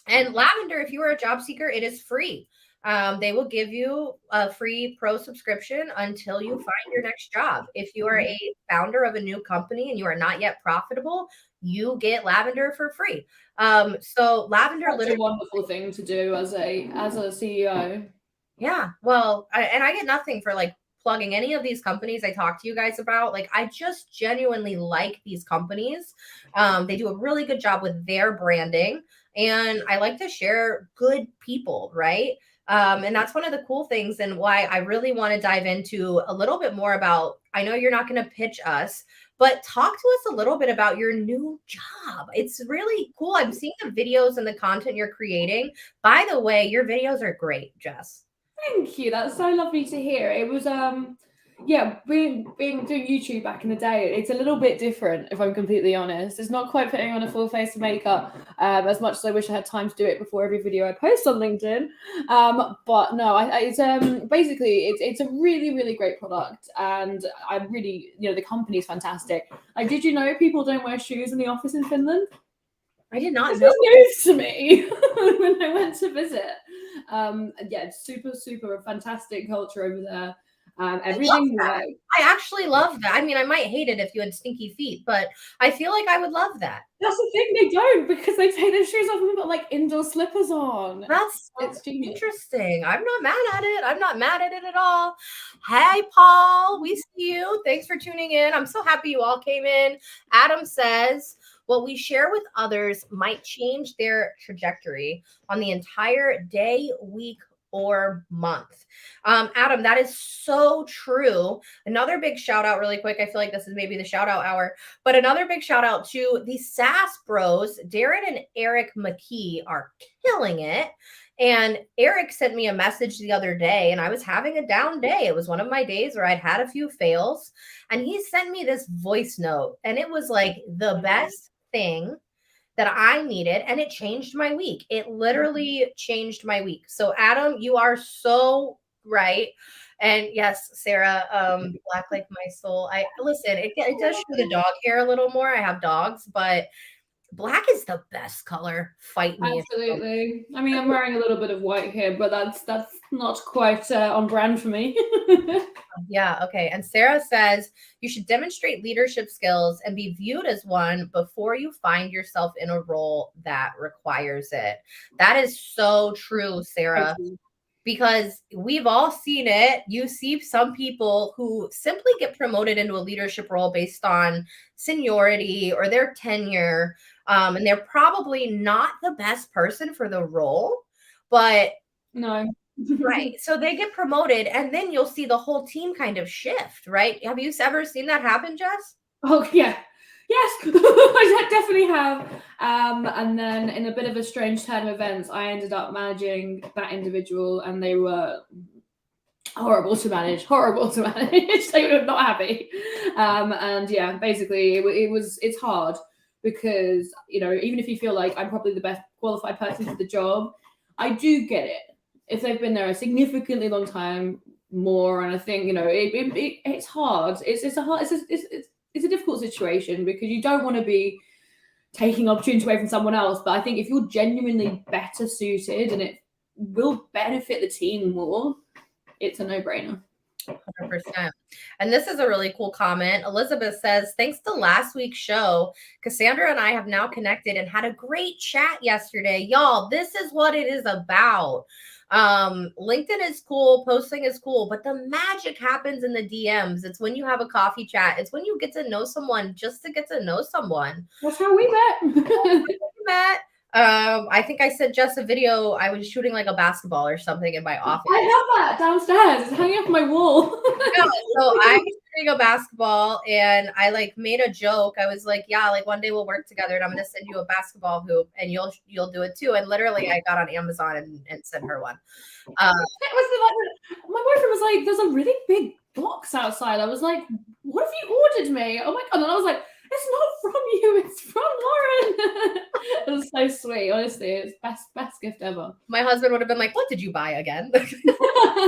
[SPEAKER 1] And Lavender, if you are a job seeker, it is free. They will give you a free pro subscription until you find your next job. If you are a founder of a new company and you are not yet profitable, you get Lavender for free. So Lavender,
[SPEAKER 2] that's literally a wonderful thing to do as a CEO.
[SPEAKER 1] Yeah, well, I get nothing for like plugging any of these companies I talk to you guys about. Like, I just genuinely like these companies. They do a really good job with their branding, and I like to share good people, right? And that's one of the cool things, and why I really want to dive into a little bit more about. I know you're not going to pitch us, but talk to us a little bit about your new job. It's really cool. I'm seeing the videos and the content you're creating. By the way, your videos are great, Jess.
[SPEAKER 2] Thank you. That's so lovely to hear. It was being doing YouTube back in the day, it's a little bit different, if I'm completely honest. It's not quite putting on a full face of makeup as much as I wish I had time to do it before every video I post on LinkedIn. But no, it's basically it's a really, really great product, and I'm really, the company's fantastic. Like, did you know people don't wear shoes in the office in Finland?
[SPEAKER 1] I did not
[SPEAKER 2] this
[SPEAKER 1] know.
[SPEAKER 2] was news to me when I went to visit. It's super fantastic culture over there. Everything
[SPEAKER 1] I actually love that. I mean, I might hate it if you had stinky feet, but I feel like I would love that.
[SPEAKER 2] That's the thing, they don't, because they take their shoes off and put like indoor slippers on.
[SPEAKER 1] It's interesting. I'm not mad at it. I'm not mad at it at all. Hey, Paul, we see you. Thanks for tuning in. I'm so happy you all came in. Adam says, what we share with others might change their trajectory on the entire day, week, or month. Adam, that is so true. Another big shout out, really quick. I feel like this is maybe the shout out hour, but another big shout out to the SAS Bros. Darren and Eric McKee are killing it. And Eric sent me a message the other day, and I was having a down day. It was one of my days where I'd had a few fails, and he sent me this voice note, and it was like the best thing that I needed, and it changed my week. It literally changed my week. So Adam, you are so right. And yes, Sarah, black like my soul. I listen, it does show the dog hair a little more. I have dogs, but black is the best color. Fight me.
[SPEAKER 2] Absolutely. I mean, I'm wearing a little bit of white here, but that's not quite on brand for me.
[SPEAKER 1] Yeah, okay. And Sarah says you should demonstrate leadership skills and be viewed as one before you find yourself in a role that requires it. That is so true, Sarah, because we've all seen it. You see some people who simply get promoted into a leadership role based on seniority or their tenure, and they're probably not the best person for the role, but
[SPEAKER 2] no.
[SPEAKER 1] right. So they get promoted, and then you'll see the whole team kind of shift, right? Have you ever seen that happen, Jess?
[SPEAKER 2] Oh, yeah. Yes, I definitely have. And then in a bit of a strange turn of events, I ended up managing that individual, and they were horrible to manage. They were not happy. And yeah, basically it's hard because, you know, even if you feel like I'm probably the best qualified person for the job, I do get it if they've been there a significantly long time more. And I think, you know, it's hard. It's a difficult situation because you don't want to be taking opportunity away from someone else. But I think if you're genuinely better suited and it will benefit the team more, it's a no-brainer.
[SPEAKER 1] 100%. And this is a really cool comment. Elizabeth says, thanks to last week's show, Cassandra and I have now connected and had a great chat yesterday. Y'all, this is what it is about. LinkedIn is cool, posting is cool, but the magic happens in the DMs. It's when you have a coffee chat. It's when you get to know someone just to get to know someone.
[SPEAKER 2] That's how we met.
[SPEAKER 1] I think I sent Jess a video. I was shooting like a basketball or something in my office.
[SPEAKER 2] I have that downstairs. It's hanging up on my wall.
[SPEAKER 1] Yeah, so I was shooting a basketball and I like made a joke. I was like, yeah, like one day we'll work together and I'm gonna send you a basketball hoop and you'll do it too. And literally I got on Amazon and sent her one.
[SPEAKER 2] It was like, my boyfriend was like, there's a really big box outside. I was like, what have you ordered me? Oh my god. And then I was like, it's not from you, it's from Lauren. It was so sweet, honestly. It's best gift ever.
[SPEAKER 1] My husband would have been like, what did you buy again?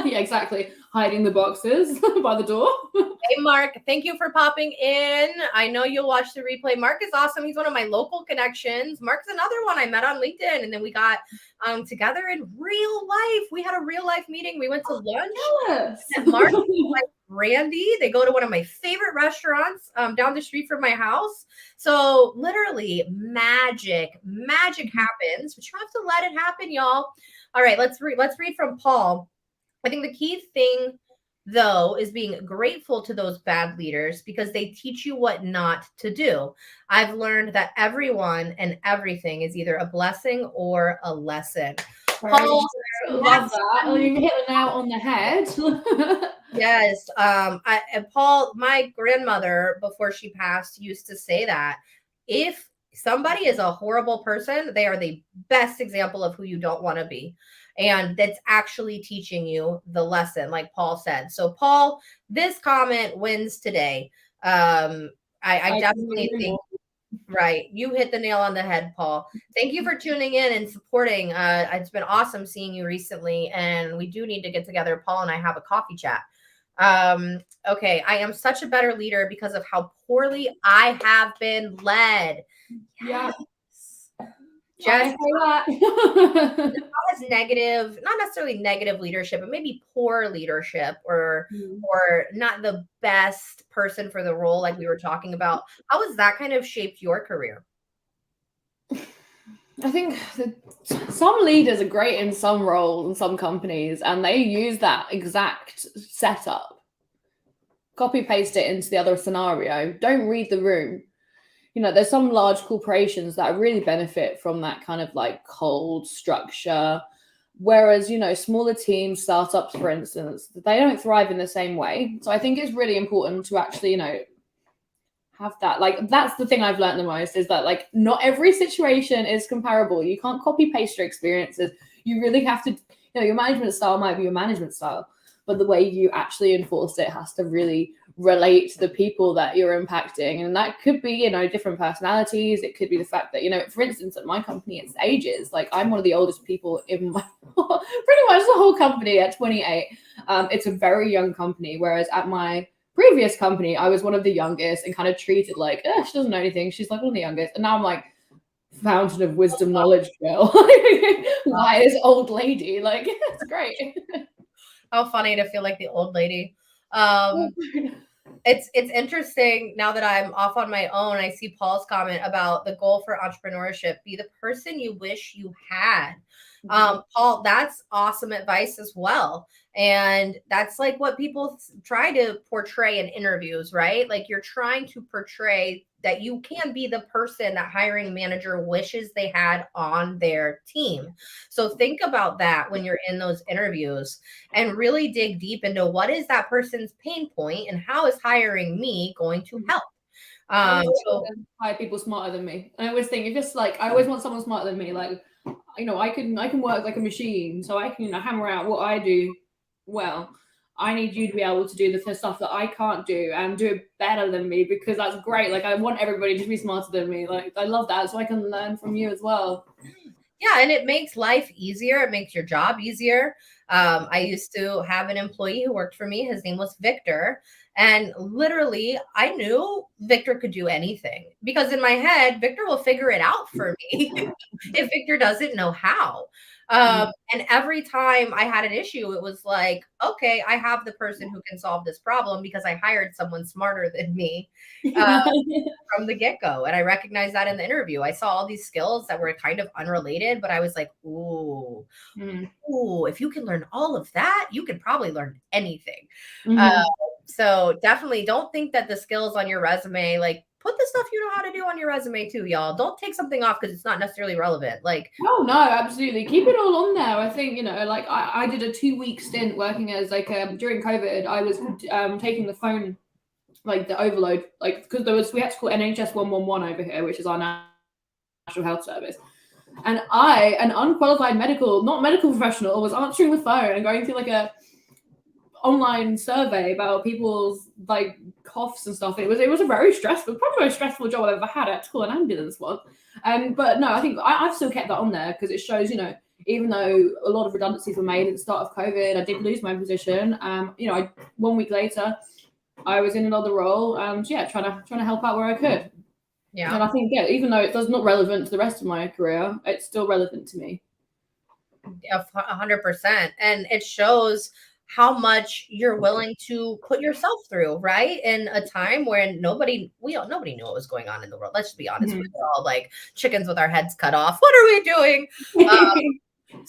[SPEAKER 2] Yeah, exactly. Hiding the boxes by the door.
[SPEAKER 1] Hey, Mark, thank you for popping in. I know you'll watch the replay. Mark is awesome. He's one of my local connections. Mark's another one I met on LinkedIn, and then we got together in real life. We had a real life meeting. We went to lunch. And Mark like Randy. They go to one of my favorite restaurants down the street from my house. So literally magic happens, but you have to let it happen, y'all. All right, let's read from Paul. I think the key thing, though, is being grateful to those bad leaders because they teach you what not to do. I've learned that everyone and everything is either a blessing or a lesson. Paul,
[SPEAKER 2] love that. You hit the nail on the head.
[SPEAKER 1] Yes. And Paul, my grandmother, before she passed, used to say that if somebody is a horrible person, they are the best example of who you don't want to be. And that's actually teaching you the lesson, like Paul said. So, Paul, this comment wins today. I definitely think, right, you hit the nail on the head, Paul. Thank you for tuning in and supporting. It's been awesome seeing you recently, and we do need to get together. Paul and I have a coffee chat. Okay, I am such a better leader because of how poorly I have been led.
[SPEAKER 2] Yes.
[SPEAKER 1] Jess has negative, not necessarily negative leadership, but maybe poor leadership or not the best person for the role, like we were talking about. How has that kind of shaped your career?
[SPEAKER 2] I think some leaders are great in some roles in some companies, and they use that exact setup, copy paste it into the other scenario. Don't read the room. You know, there's some large corporations that really benefit from that kind of like cold structure, Whereas, you know, smaller teams, startups, for instance, they don't thrive in the same way. So I think it's really important to actually, you know, have that. Like, that's the thing I've learned the most, is that like not every situation is comparable. You can't copy paste your experiences. You really have to, you know, your management style might be your management style, but the way you actually enforce it has to really relate to the people that you're impacting. And that could be, you know, different personalities. It could be the fact that, you know, for instance, at my company, it's ages. Like, I'm one of the oldest people in my pretty much the whole company at 28. It's a very young company, whereas at my previous company, I was one of the youngest and kind of treated like, she doesn't know anything. She's like one of the youngest. And now I'm like, fountain of wisdom, knowledge, girl. Wise old lady. Like, it's great.
[SPEAKER 1] How funny to feel like the old lady. It's interesting now that I'm off on my own. I see Paul's comment about the goal for entrepreneurship: be the person you wish you had. Paul, that's awesome advice as well. And that's like what people try to portray in interviews, right? Like, you're trying to portray that you can be the person that hiring manager wishes they had on their team. So think about that when you're in those interviews, and really dig deep into what is that person's pain point and how is hiring me going to help.
[SPEAKER 2] So hire people smarter than me. And I always think, if it's like, I always want someone smarter than me. Like, you know, I can work like a machine, so I can, you know, hammer out what I do well. I need you to be able to do the stuff that I can't do and do it better than me, because that's great. Like, I want everybody to be smarter than me. Like, I love that, so I can learn from you as well.
[SPEAKER 1] Yeah, and it makes life easier. It makes your job easier. I used to have an employee who worked for me. His name was Victor. And literally, I knew Victor could do anything, because in my head, Victor will figure it out for me if Victor doesn't know how. And every time I had an issue, it was like, okay, I have the person who can solve this problem because I hired someone smarter than me from the get-go. And I recognized that in the interview. I saw all these skills that were kind of unrelated, but I was like, ooh, if you can learn all of that, you can probably learn anything. So definitely don't think that the skills on your resume, like, put the stuff you know how to do on your resume too, y'all. Don't take something off because it's not necessarily relevant. Like,
[SPEAKER 2] oh no, absolutely, keep it all on there. I think, you know, like I did a 2-week stint working as like during COVID. I was taking the phone, like the overload, like, because we had to call NHS 111 over here, which is our national health service. And I, an unqualified not medical professional, was answering the phone and going through like a online survey about people's like coughs and stuff. It was a very stressful, probably the most stressful job I've ever had. I had to call an ambulance once. But no, I think I've still kept that on there because it shows, you know, even though a lot of redundancies were made at the start of COVID, I did lose my position. You know, 1 week later, I was in another role, and trying to help out where I could.
[SPEAKER 1] Yeah.
[SPEAKER 2] And I think, even though it does not relevant to the rest of my career, it's still relevant to me.
[SPEAKER 1] 100%. And it shows how much you're willing to put yourself through, right? In a time where nobody knew what was going on in the world. Let's just be honest. We were all like chickens with our heads cut off. What are we doing?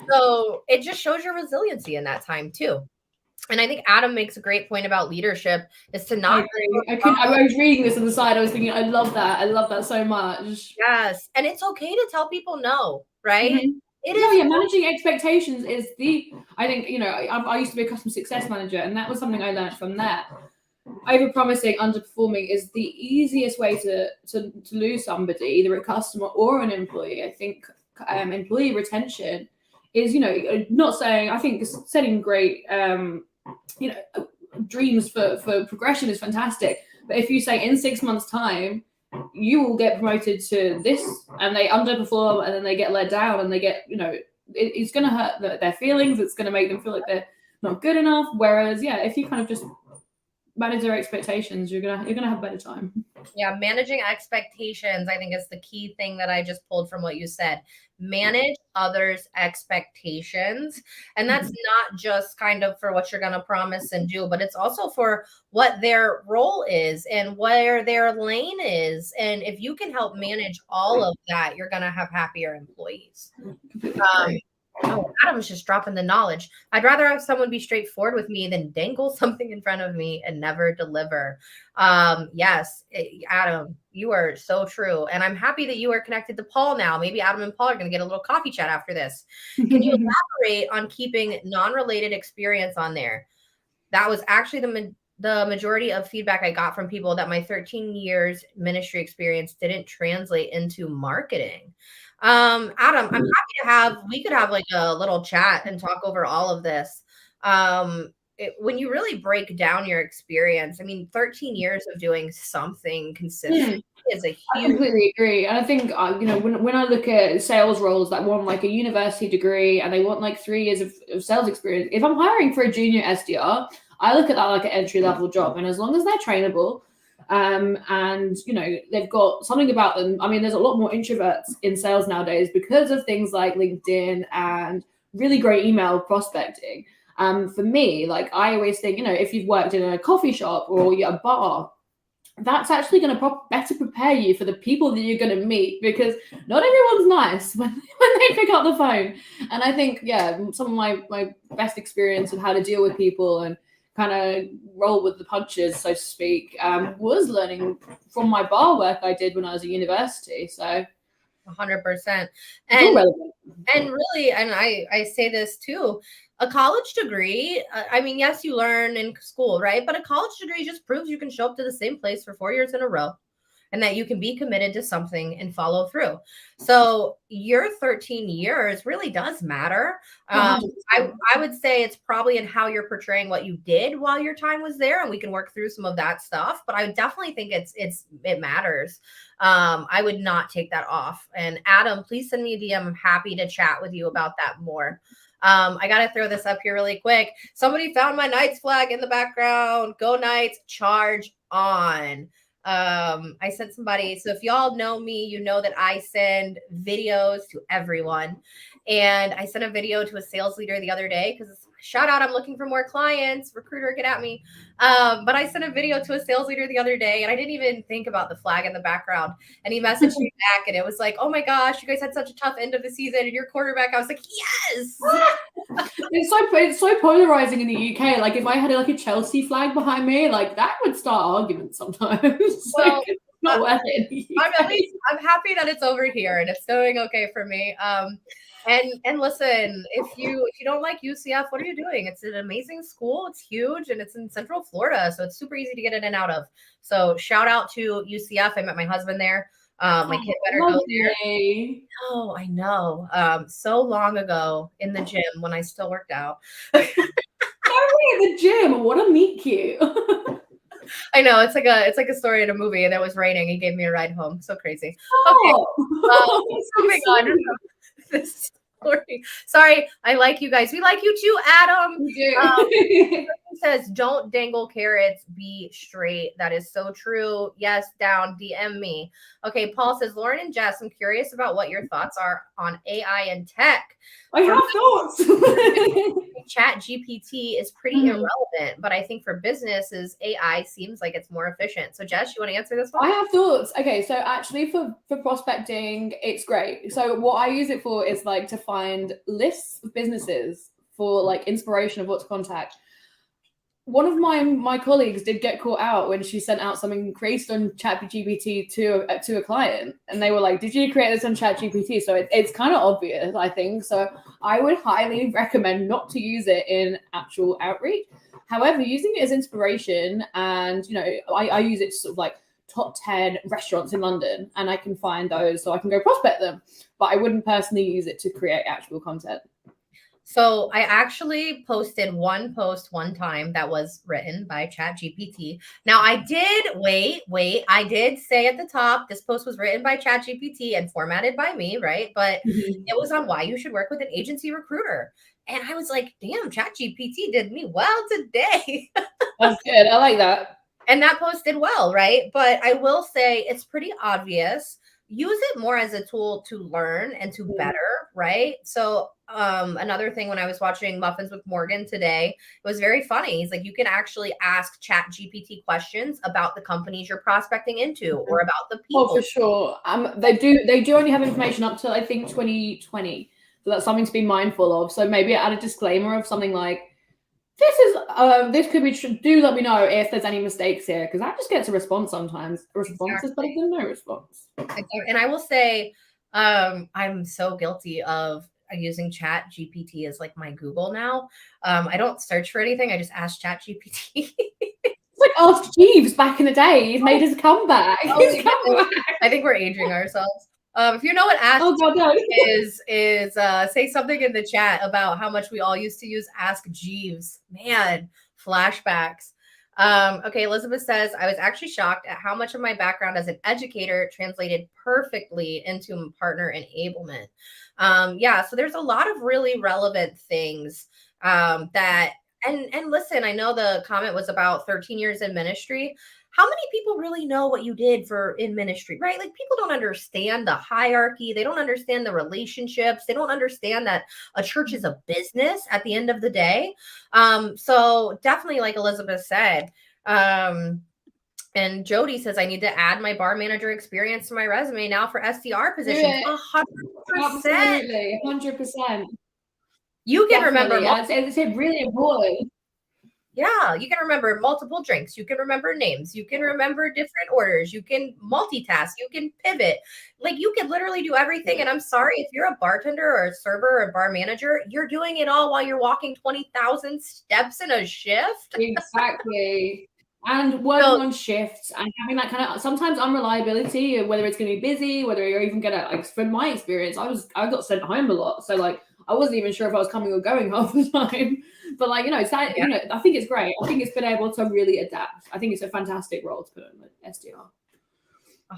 [SPEAKER 1] So it just shows your resiliency in that time too. And I think Adam makes a great point about leadership, is to not.
[SPEAKER 2] I was reading this on the side. I was thinking, I love that so much.
[SPEAKER 1] Yes. And it's okay to tell people no, right?
[SPEAKER 2] It is. Yeah, managing expectations is I think, you know, I used to be a customer success manager, and that was something I learned from that. Over-promising, underperforming is the easiest way to lose somebody, either a customer or an employee. I think employee retention is, you know, not saying, I think setting great, you know, dreams for progression is fantastic. But if you say in 6 months' time, you will get promoted to this, and they underperform, and then they get let down, and they get, you know, it's going to hurt their feelings. It's going to make them feel like they're not good enough. Whereas, if you kind of just manage their expectations, you're gonna have a better time.
[SPEAKER 1] Yeah, managing expectations, I think, is the key thing that I just pulled from what you said. Manage others' expectations. And that's not just kind of for what you're going to promise and do, but it's also for what their role is and where their lane is. And if you can help manage all of that, you're going to have happier employees. Adam's just dropping the knowledge. I'd rather have someone be straightforward with me than dangle something in front of me and never deliver. Yes, Adam, you are so true. And I'm happy that you are connected to Paul now. Maybe Adam and Paul are going to get a little coffee chat after this. Can you elaborate on keeping non-related experience on there? That was actually the majority of feedback I got from people, that my 13 years ministry experience didn't translate into marketing. Adam, I'm happy we could have like a little chat and talk over all of this. When you really break down your experience, I mean, 13 years of doing something consistent is a huge.
[SPEAKER 2] I completely agree. And I think, when I look at sales roles that want like a university degree and they want like 3 years of sales experience, if I'm hiring for a junior SDR, I look at that like an entry level job. And as long as they're trainable, and they've got something about them. I mean, there's a lot more introverts in sales nowadays because of things like LinkedIn and really great email prospecting. For me, like, I always think, if you've worked in a coffee shop or a bar, that's actually going to better prepare you for the people that you're going to meet, because not everyone's nice when they pick up the phone. And I think, some of my best experience of how to deal with people and kind of roll with the punches, so to speak, was learning from my bar work I did when I was at university. So
[SPEAKER 1] 100%. And really, and I say this too, a college degree, I mean, yes, you learn in school, right? But a college degree just proves you can show up to the same place for 4 years in a row, and that you can be committed to something and follow through. So your 13 years really does matter. I would say it's probably in how you're portraying what you did while your time was there, and we can work through some of that stuff. But I definitely think it matters. I would not take that off. And Adam, please send me a DM. I'm happy to chat with you about that more. I got to throw this up here really quick. Somebody found my Knights flag in the background. Go Knights, charge on. I sent somebody. So if y'all know me, you know that I send videos to everyone. And I sent a video to a sales leader the other day because, shout out, I'm looking for more clients. Recruiter, get at me. But I sent a video to a sales leader the other day, and I didn't even think about the flag in the background. And he messaged me back, and it was like, oh my gosh, you guys had such a tough end of the season, and your quarterback. I was like, yes.
[SPEAKER 2] It's so polarizing in the UK. Like, if I had like a Chelsea flag behind me, like, that would start arguments sometimes.
[SPEAKER 1] Well,
[SPEAKER 2] it's not worth it.
[SPEAKER 1] I'm happy that it's over here and it's doing okay for me. And listen, if you don't like UCF, what are you doing? It's an amazing school. It's huge, and it's in Central Florida, so it's super easy to get in and out of. So shout out to UCF. I met my husband there. My kid better go there. Oh, I know. So long ago in the gym when I still worked out.
[SPEAKER 2] The gym. What a meet cute.
[SPEAKER 1] I know, it's like a story in a movie, and it was raining. He gave me a ride home. So crazy. Moving on. This story. Sorry, I like you guys. We like you too, Adam. Says, don't dangle carrots, be straight. That is so true. Yes, down, DM me. Okay, Paul says, Lauren and Jess, I'm curious about what your thoughts are on AI and tech.
[SPEAKER 2] I have thoughts.
[SPEAKER 1] Chat GPT is pretty irrelevant, but I think for businesses, AI seems like it's more efficient. So Jess, you want to answer this one?
[SPEAKER 2] I have thoughts. Okay, so actually for prospecting, it's great. So what I use it for is like to find lists of businesses for like inspiration of what to contact. One of my colleagues did get caught out when she sent out something created on ChatGPT to a client, and they were like, "Did you create this on ChatGPT?" So it's kind of obvious, I think. So I would highly recommend not to use it in actual outreach. However, using it as inspiration, and I use it to sort of like top 10 restaurants in London, and I can find those so I can go prospect them. But I wouldn't personally use it to create actual content.
[SPEAKER 1] So I actually posted one post one time that was written by ChatGPT. Now I did I did say at the top, this post was written by ChatGPT and formatted by me, right? But it was on why you should work with an agency recruiter. And I was like, damn, ChatGPT did me well today.
[SPEAKER 2] That's good. I like that.
[SPEAKER 1] And that post did well, right? But I will say it's pretty obvious. Use it more as a tool to learn and to better, right? So another thing, when I was watching Muffins with Morgan today, it was very funny. He's like, you can actually ask ChatGPT questions about the companies you're prospecting into or about the people.
[SPEAKER 2] Oh, for sure. They do only have information up to, I think, 2020. So that's something to be mindful of. So maybe add a disclaimer of something like, this could be do let me know if there's any mistakes here, because that just gets a response sometimes. A response is better than no response.
[SPEAKER 1] And I will say, I'm so guilty of using Chat GPT as like my Google now. I don't search for anything. I just ask Chat GPT.
[SPEAKER 2] It's like Ask Jeeves back in the day. He's made his comeback.
[SPEAKER 1] I think we're aging ourselves. If you know what Ask is say something in the chat about how much we all used to use Ask Jeeves. Man, flashbacks. Okay, Elizabeth says, I was actually shocked at how much of my background as an educator translated perfectly into partner enablement. Yeah, so there's a lot of really relevant things that, and listen, I know the comment was about 13 years in ministry. How many people really know what you did for in ministry, right? Like people don't understand the hierarchy. They don't understand the relationships. They don't understand that a church is a business at the end of the day. So definitely, like Elizabeth said, and Jody says, I need to add my bar manager experience to my resume now for SDR positions. 100%.
[SPEAKER 2] Absolutely, 100%.
[SPEAKER 1] You can remember.
[SPEAKER 2] It's really important.
[SPEAKER 1] Yeah, you can remember multiple drinks. You can remember names. You can remember different orders. You can multitask. You can pivot. Like you can literally do everything. And I'm sorry, if you're a bartender or a server or a bar manager, you're doing it all while you're walking 20,000 steps in a shift.
[SPEAKER 2] Exactly. And working on shifts and having that kind of sometimes unreliability of whether it's going to be busy, whether you're even going to, like, from my experience, I got sent home a lot. So like, I wasn't even sure if I was coming or going half the time. But like, it's that, I think it's great. I think it's been able to really adapt. I think it's a fantastic role to put in SDR.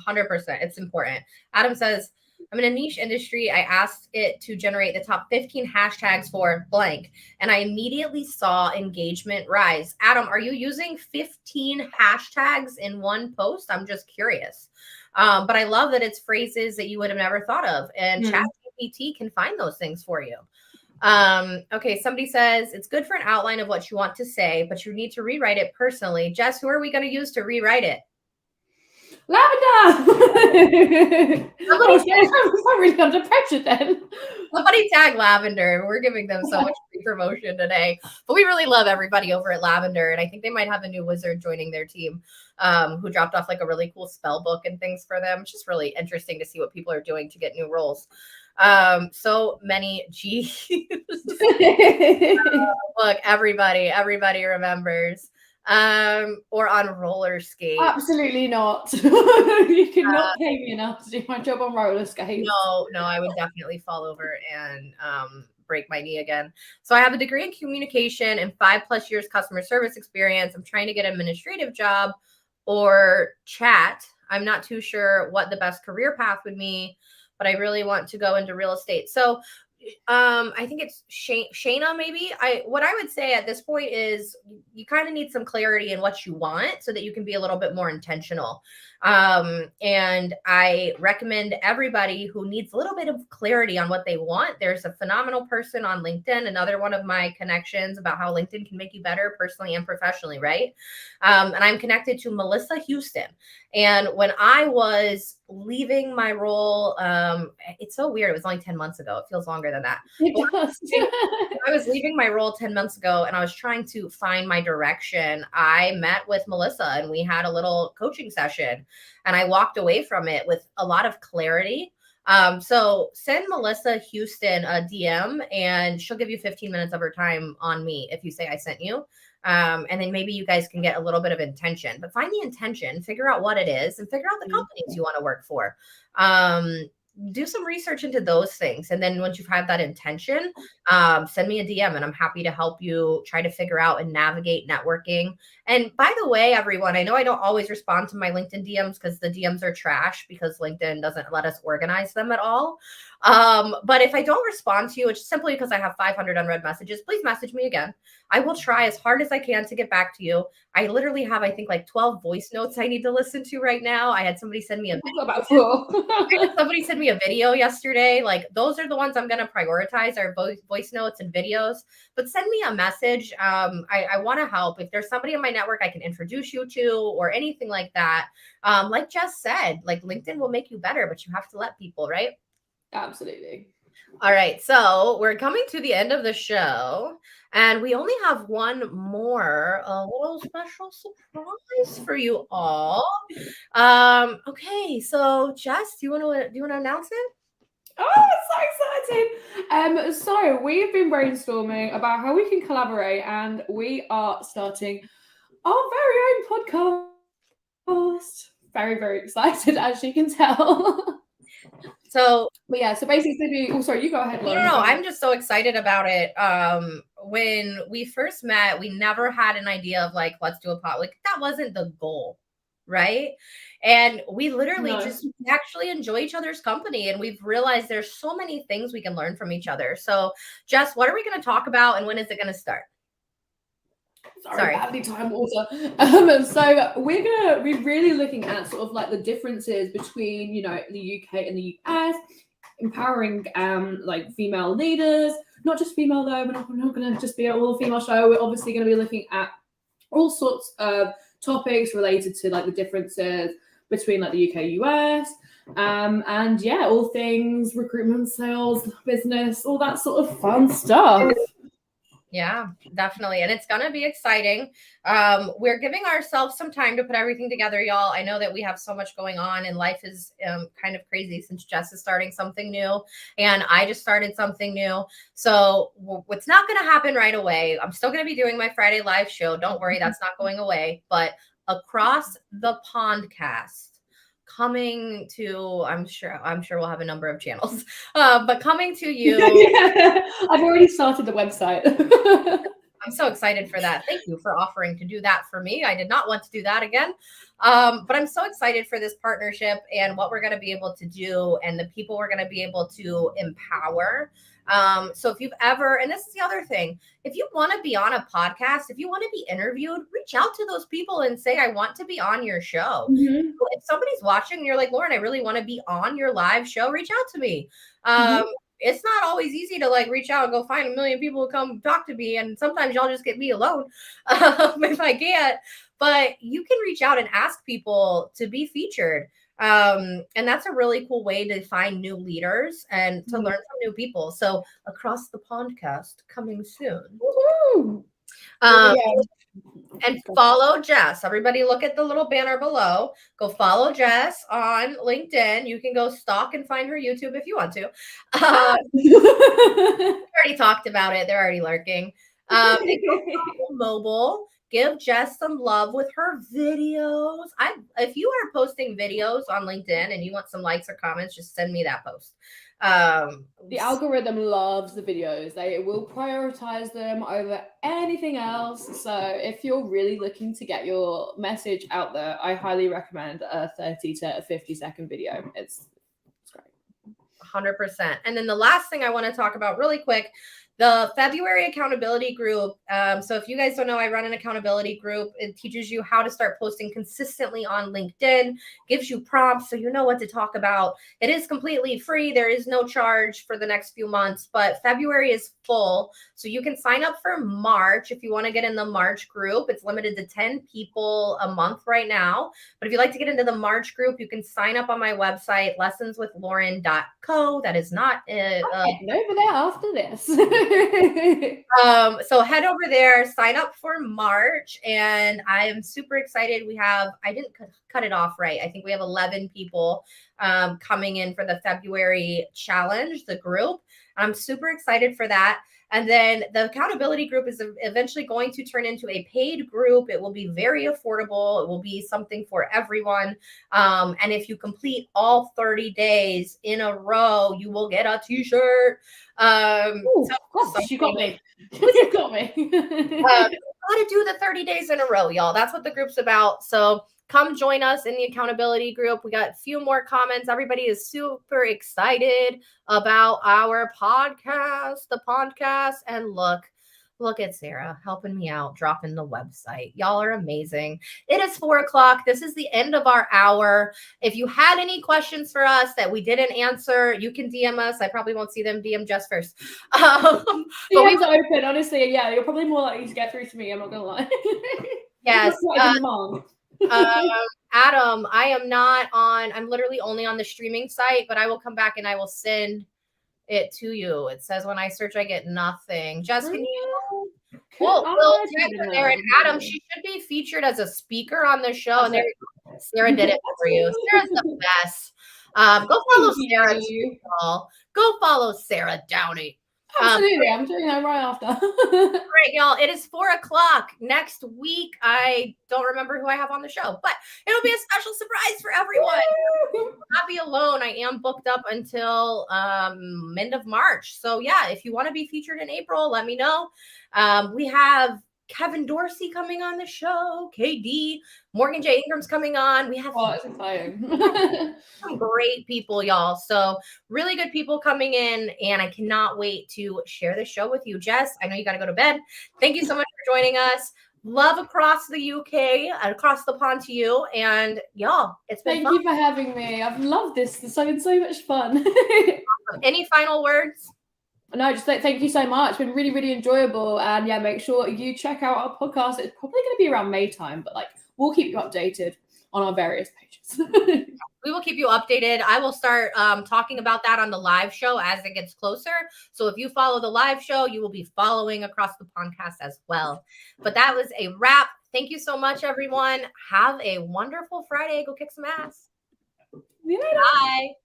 [SPEAKER 1] 100%. It's important. Adam says, I'm in a niche industry. I asked it to generate the top 15 hashtags for blank, and I immediately saw engagement rise. Adam, are you using 15 hashtags in one post? I'm just curious. But I love that it's phrases that you would have never thought of, and ChatGPT can find those things for you. Okay, somebody says it's good for an outline of what you want to say, but you need to rewrite it personally. Jess, who are we going to use to rewrite it?
[SPEAKER 2] Lavender! I'm really under pressure then.
[SPEAKER 1] Somebody tag Lavender. We're giving them so much free promotion today. But we really love everybody over at Lavender. And I think they might have a new wizard joining their team who dropped off like a really cool spell book and things for them. It's just really interesting to see what people are doing to get new roles. So many G's. Look, everybody remembers. Or on roller skates.
[SPEAKER 2] Absolutely not. You cannot pay me enough to do my job on roller skates.
[SPEAKER 1] No, I would definitely fall over and break my knee again. So I have a degree in communication and 5+ years customer service experience. I'm trying to get an administrative job or chat. I'm not too sure what the best career path would be, but I really want to go into real estate. So I think it's Shayna, maybe. What I would say at this point is you kind of need some clarity in what you want so that you can be a little bit more intentional. And I recommend everybody who needs a little bit of clarity on what they want. There's a phenomenal person on LinkedIn, another one of my connections about how LinkedIn can make you better personally and professionally, right? And I'm connected to Melissa Houston. And when I was leaving my role, it's so weird. It was only 10 months ago. It feels longer than that. I was leaving my role 10 months ago and I was trying to find my direction. I met with Melissa and we had a little coaching session and I walked away from it with a lot of clarity. So send Melissa Houston a DM and she'll give you 15 minutes of her time on me if you say I sent you. And then maybe you guys can get a little bit of intention, but find the intention, figure out what it is and figure out the companies you want to work for. Do some research into those things. And then once you've had that intention, send me a DM and I'm happy to help you try to figure out and navigate networking. And by the way, everyone, I know I don't always respond to my LinkedIn DMs because the DMs are trash because LinkedIn doesn't let us organize them at all. But if I don't respond to you, it's simply because I have 500 unread messages. Please message me again. I will try as hard as I can to get back to you. I literally have, I think, like 12 voice notes I need to listen to right now. I had somebody send me a video. Somebody sent me a video yesterday. Like those are the ones I'm going to prioritize are voice notes and videos. But send me a message. I want to help. If there's somebody in my network I can introduce you to or anything like that. Like Jess said, like LinkedIn will make you better, but you have to let people, right?
[SPEAKER 2] Absolutely.
[SPEAKER 1] All right, so we're coming to the end of the show, and we only have one more a little special surprise for you all. Okay, so Jess, do you want to announce it?
[SPEAKER 2] Oh, it's so exciting. So we've been brainstorming about how we can collaborate, and we are starting our very own podcast. Very, very excited, as you can tell.
[SPEAKER 1] So
[SPEAKER 2] But yeah, so basically, oh, sorry, you go ahead, Lauren.
[SPEAKER 1] no, I'm just so excited about it. When we first met, we never had an idea of like, let's do a pot. Like that wasn't the goal, right? And we literally
[SPEAKER 2] No.
[SPEAKER 1] just actually enjoy each other's company, and we've realized there's so many things we can learn from each other. So, Jess, what are we going to talk about, and when is it going to start?
[SPEAKER 2] Sorry,
[SPEAKER 1] Sorry.
[SPEAKER 2] badly timed water. So we're gonna be really looking at sort of like the differences between, you know, the UK and the US, empowering like female leaders, not just female though. We're not gonna just be an all female show. We're obviously gonna be looking at all sorts of topics related to like the differences between like the UK, US, and yeah, all things recruitment, sales, business, all that sort of fun stuff.
[SPEAKER 1] Yeah, definitely. And it's going to be exciting. We're giving ourselves some time to put everything together, y'all. I know that we have so much going on, and life is kind of crazy since Jess is starting something new and I just started something new. So what's not going to happen right away. I'm still going to be doing my Friday live show. Don't worry, that's not going away. But across the pondcast, coming to, I'm sure we'll have a number of channels, but coming to you.
[SPEAKER 2] Yeah, I've already started the website.
[SPEAKER 1] I'm so excited for that. Thank you for offering to do that for me. I did not want to do that again. But I'm so excited for this partnership and what we're going to be able to do and the people we're going to be able to empower. So if you've ever, and this is the other thing, if you want to be on a podcast, if you want to be interviewed, reach out to those people and say, I want to be on your show.
[SPEAKER 2] Mm-hmm.
[SPEAKER 1] If somebody's watching and you're like, Lauren, I really want to be on your live show, reach out to me. It's not always easy to like reach out and go find a million people to come talk to me. And sometimes y'all just get me alone if I can't. But you can reach out and ask people to be featured. And that's a really cool way to find new leaders and to learn from new people. So across the podcast coming soon.
[SPEAKER 2] Woo-hoo.
[SPEAKER 1] And follow Jess. Everybody look at the little banner below. Go follow Jess on LinkedIn. You can go stalk and find her YouTube if you want to. We already talked about it. They're already lurking. Mobile. Give Jess some love with her videos. If you are posting videos on LinkedIn and you want some likes or comments, just send me that post.
[SPEAKER 2] The algorithm loves the videos. They will prioritize them over anything else. So if you're really looking to get your message out there, I highly recommend a 30 to 50-second video. It's great.
[SPEAKER 1] 100%. And then the last thing I want to talk about really quick, the February accountability group. So if you guys don't know, I run an accountability group. It teaches you how to start posting consistently on LinkedIn, gives you prompts so you know what to talk about. It is completely free. There is no charge for the next few months, but February is full. So you can sign up for March if you want to get in the March group. It's limited to 10 people a month right now. But if you'd like to get into the March group, you can sign up on my website, lessonswithlauren.co. That is not
[SPEAKER 2] over there after this.
[SPEAKER 1] So head over there, sign up for March, and I am super excited. I didn't cut it off right. I think we have 11 people coming in for the February challenge, the group. I'm super excited for that. And then the accountability group is eventually going to turn into a paid group. It will be very affordable. It will be something for everyone. And if you complete all 30 days in a row, you will get a t-shirt.
[SPEAKER 2] You got me. You got me.
[SPEAKER 1] Got to do the 30 days in a row, y'all. That's what the group's about. So come join us in the accountability group. We got a few more comments. Everybody is super excited about our podcast, the podcast. And look at Sarah helping me out, dropping the website. Y'all are amazing. It is 4:00. This is the end of our hour. If you had any questions for us that we didn't answer, you can DM us. I probably won't see them. DM Jess first.
[SPEAKER 2] But we were open, honestly. Yeah, you're probably more likely to get through to me. I'm not gonna lie.
[SPEAKER 1] Yes. Adam, I am not on. I'm literally only on the streaming site, but I will come back and I will send it to you. It says when I search, I get nothing. Jess, can you?
[SPEAKER 2] Could
[SPEAKER 1] Well,
[SPEAKER 2] I
[SPEAKER 1] there and Adam, she should be featured as a speaker on the show. And there, Sarah did it for you. Sarah's the best. Go follow Sarah. Go follow Sarah Downey.
[SPEAKER 2] Absolutely, I'm doing that right after.
[SPEAKER 1] All right, y'all. It is 4:00 next week. I don't remember who I have on the show, but it'll be a special surprise for everyone. Not be alone. I am booked up until end of March. So yeah, if you want to be featured in April, let me know. We have Kevin Dorsey coming on the show, KD, Morgan J. Ingram's coming on. We have
[SPEAKER 2] it's exciting.
[SPEAKER 1] some great people, y'all. So really good people coming in, and I cannot wait to share the show with you. Jess, I know you got to go to bed. Thank you so much for joining us. Love across the UK, across the pond to you, and y'all, it's been
[SPEAKER 2] Thank you for having me. I've loved this. It's been so much fun.
[SPEAKER 1] awesome. Any final words?
[SPEAKER 2] No, just thank you so much. It's been really, really enjoyable. And yeah, make sure you check out our podcast. It's probably going to be around May time, but like we'll keep you updated on our various pages.
[SPEAKER 1] We will keep you updated. I will start talking about that on the live show as it gets closer. So if you follow the live show, you will be following across the podcast as well. But that was a wrap. Thank you so much, everyone. Have a wonderful Friday. Go kick some ass.
[SPEAKER 2] See you later.
[SPEAKER 1] Bye.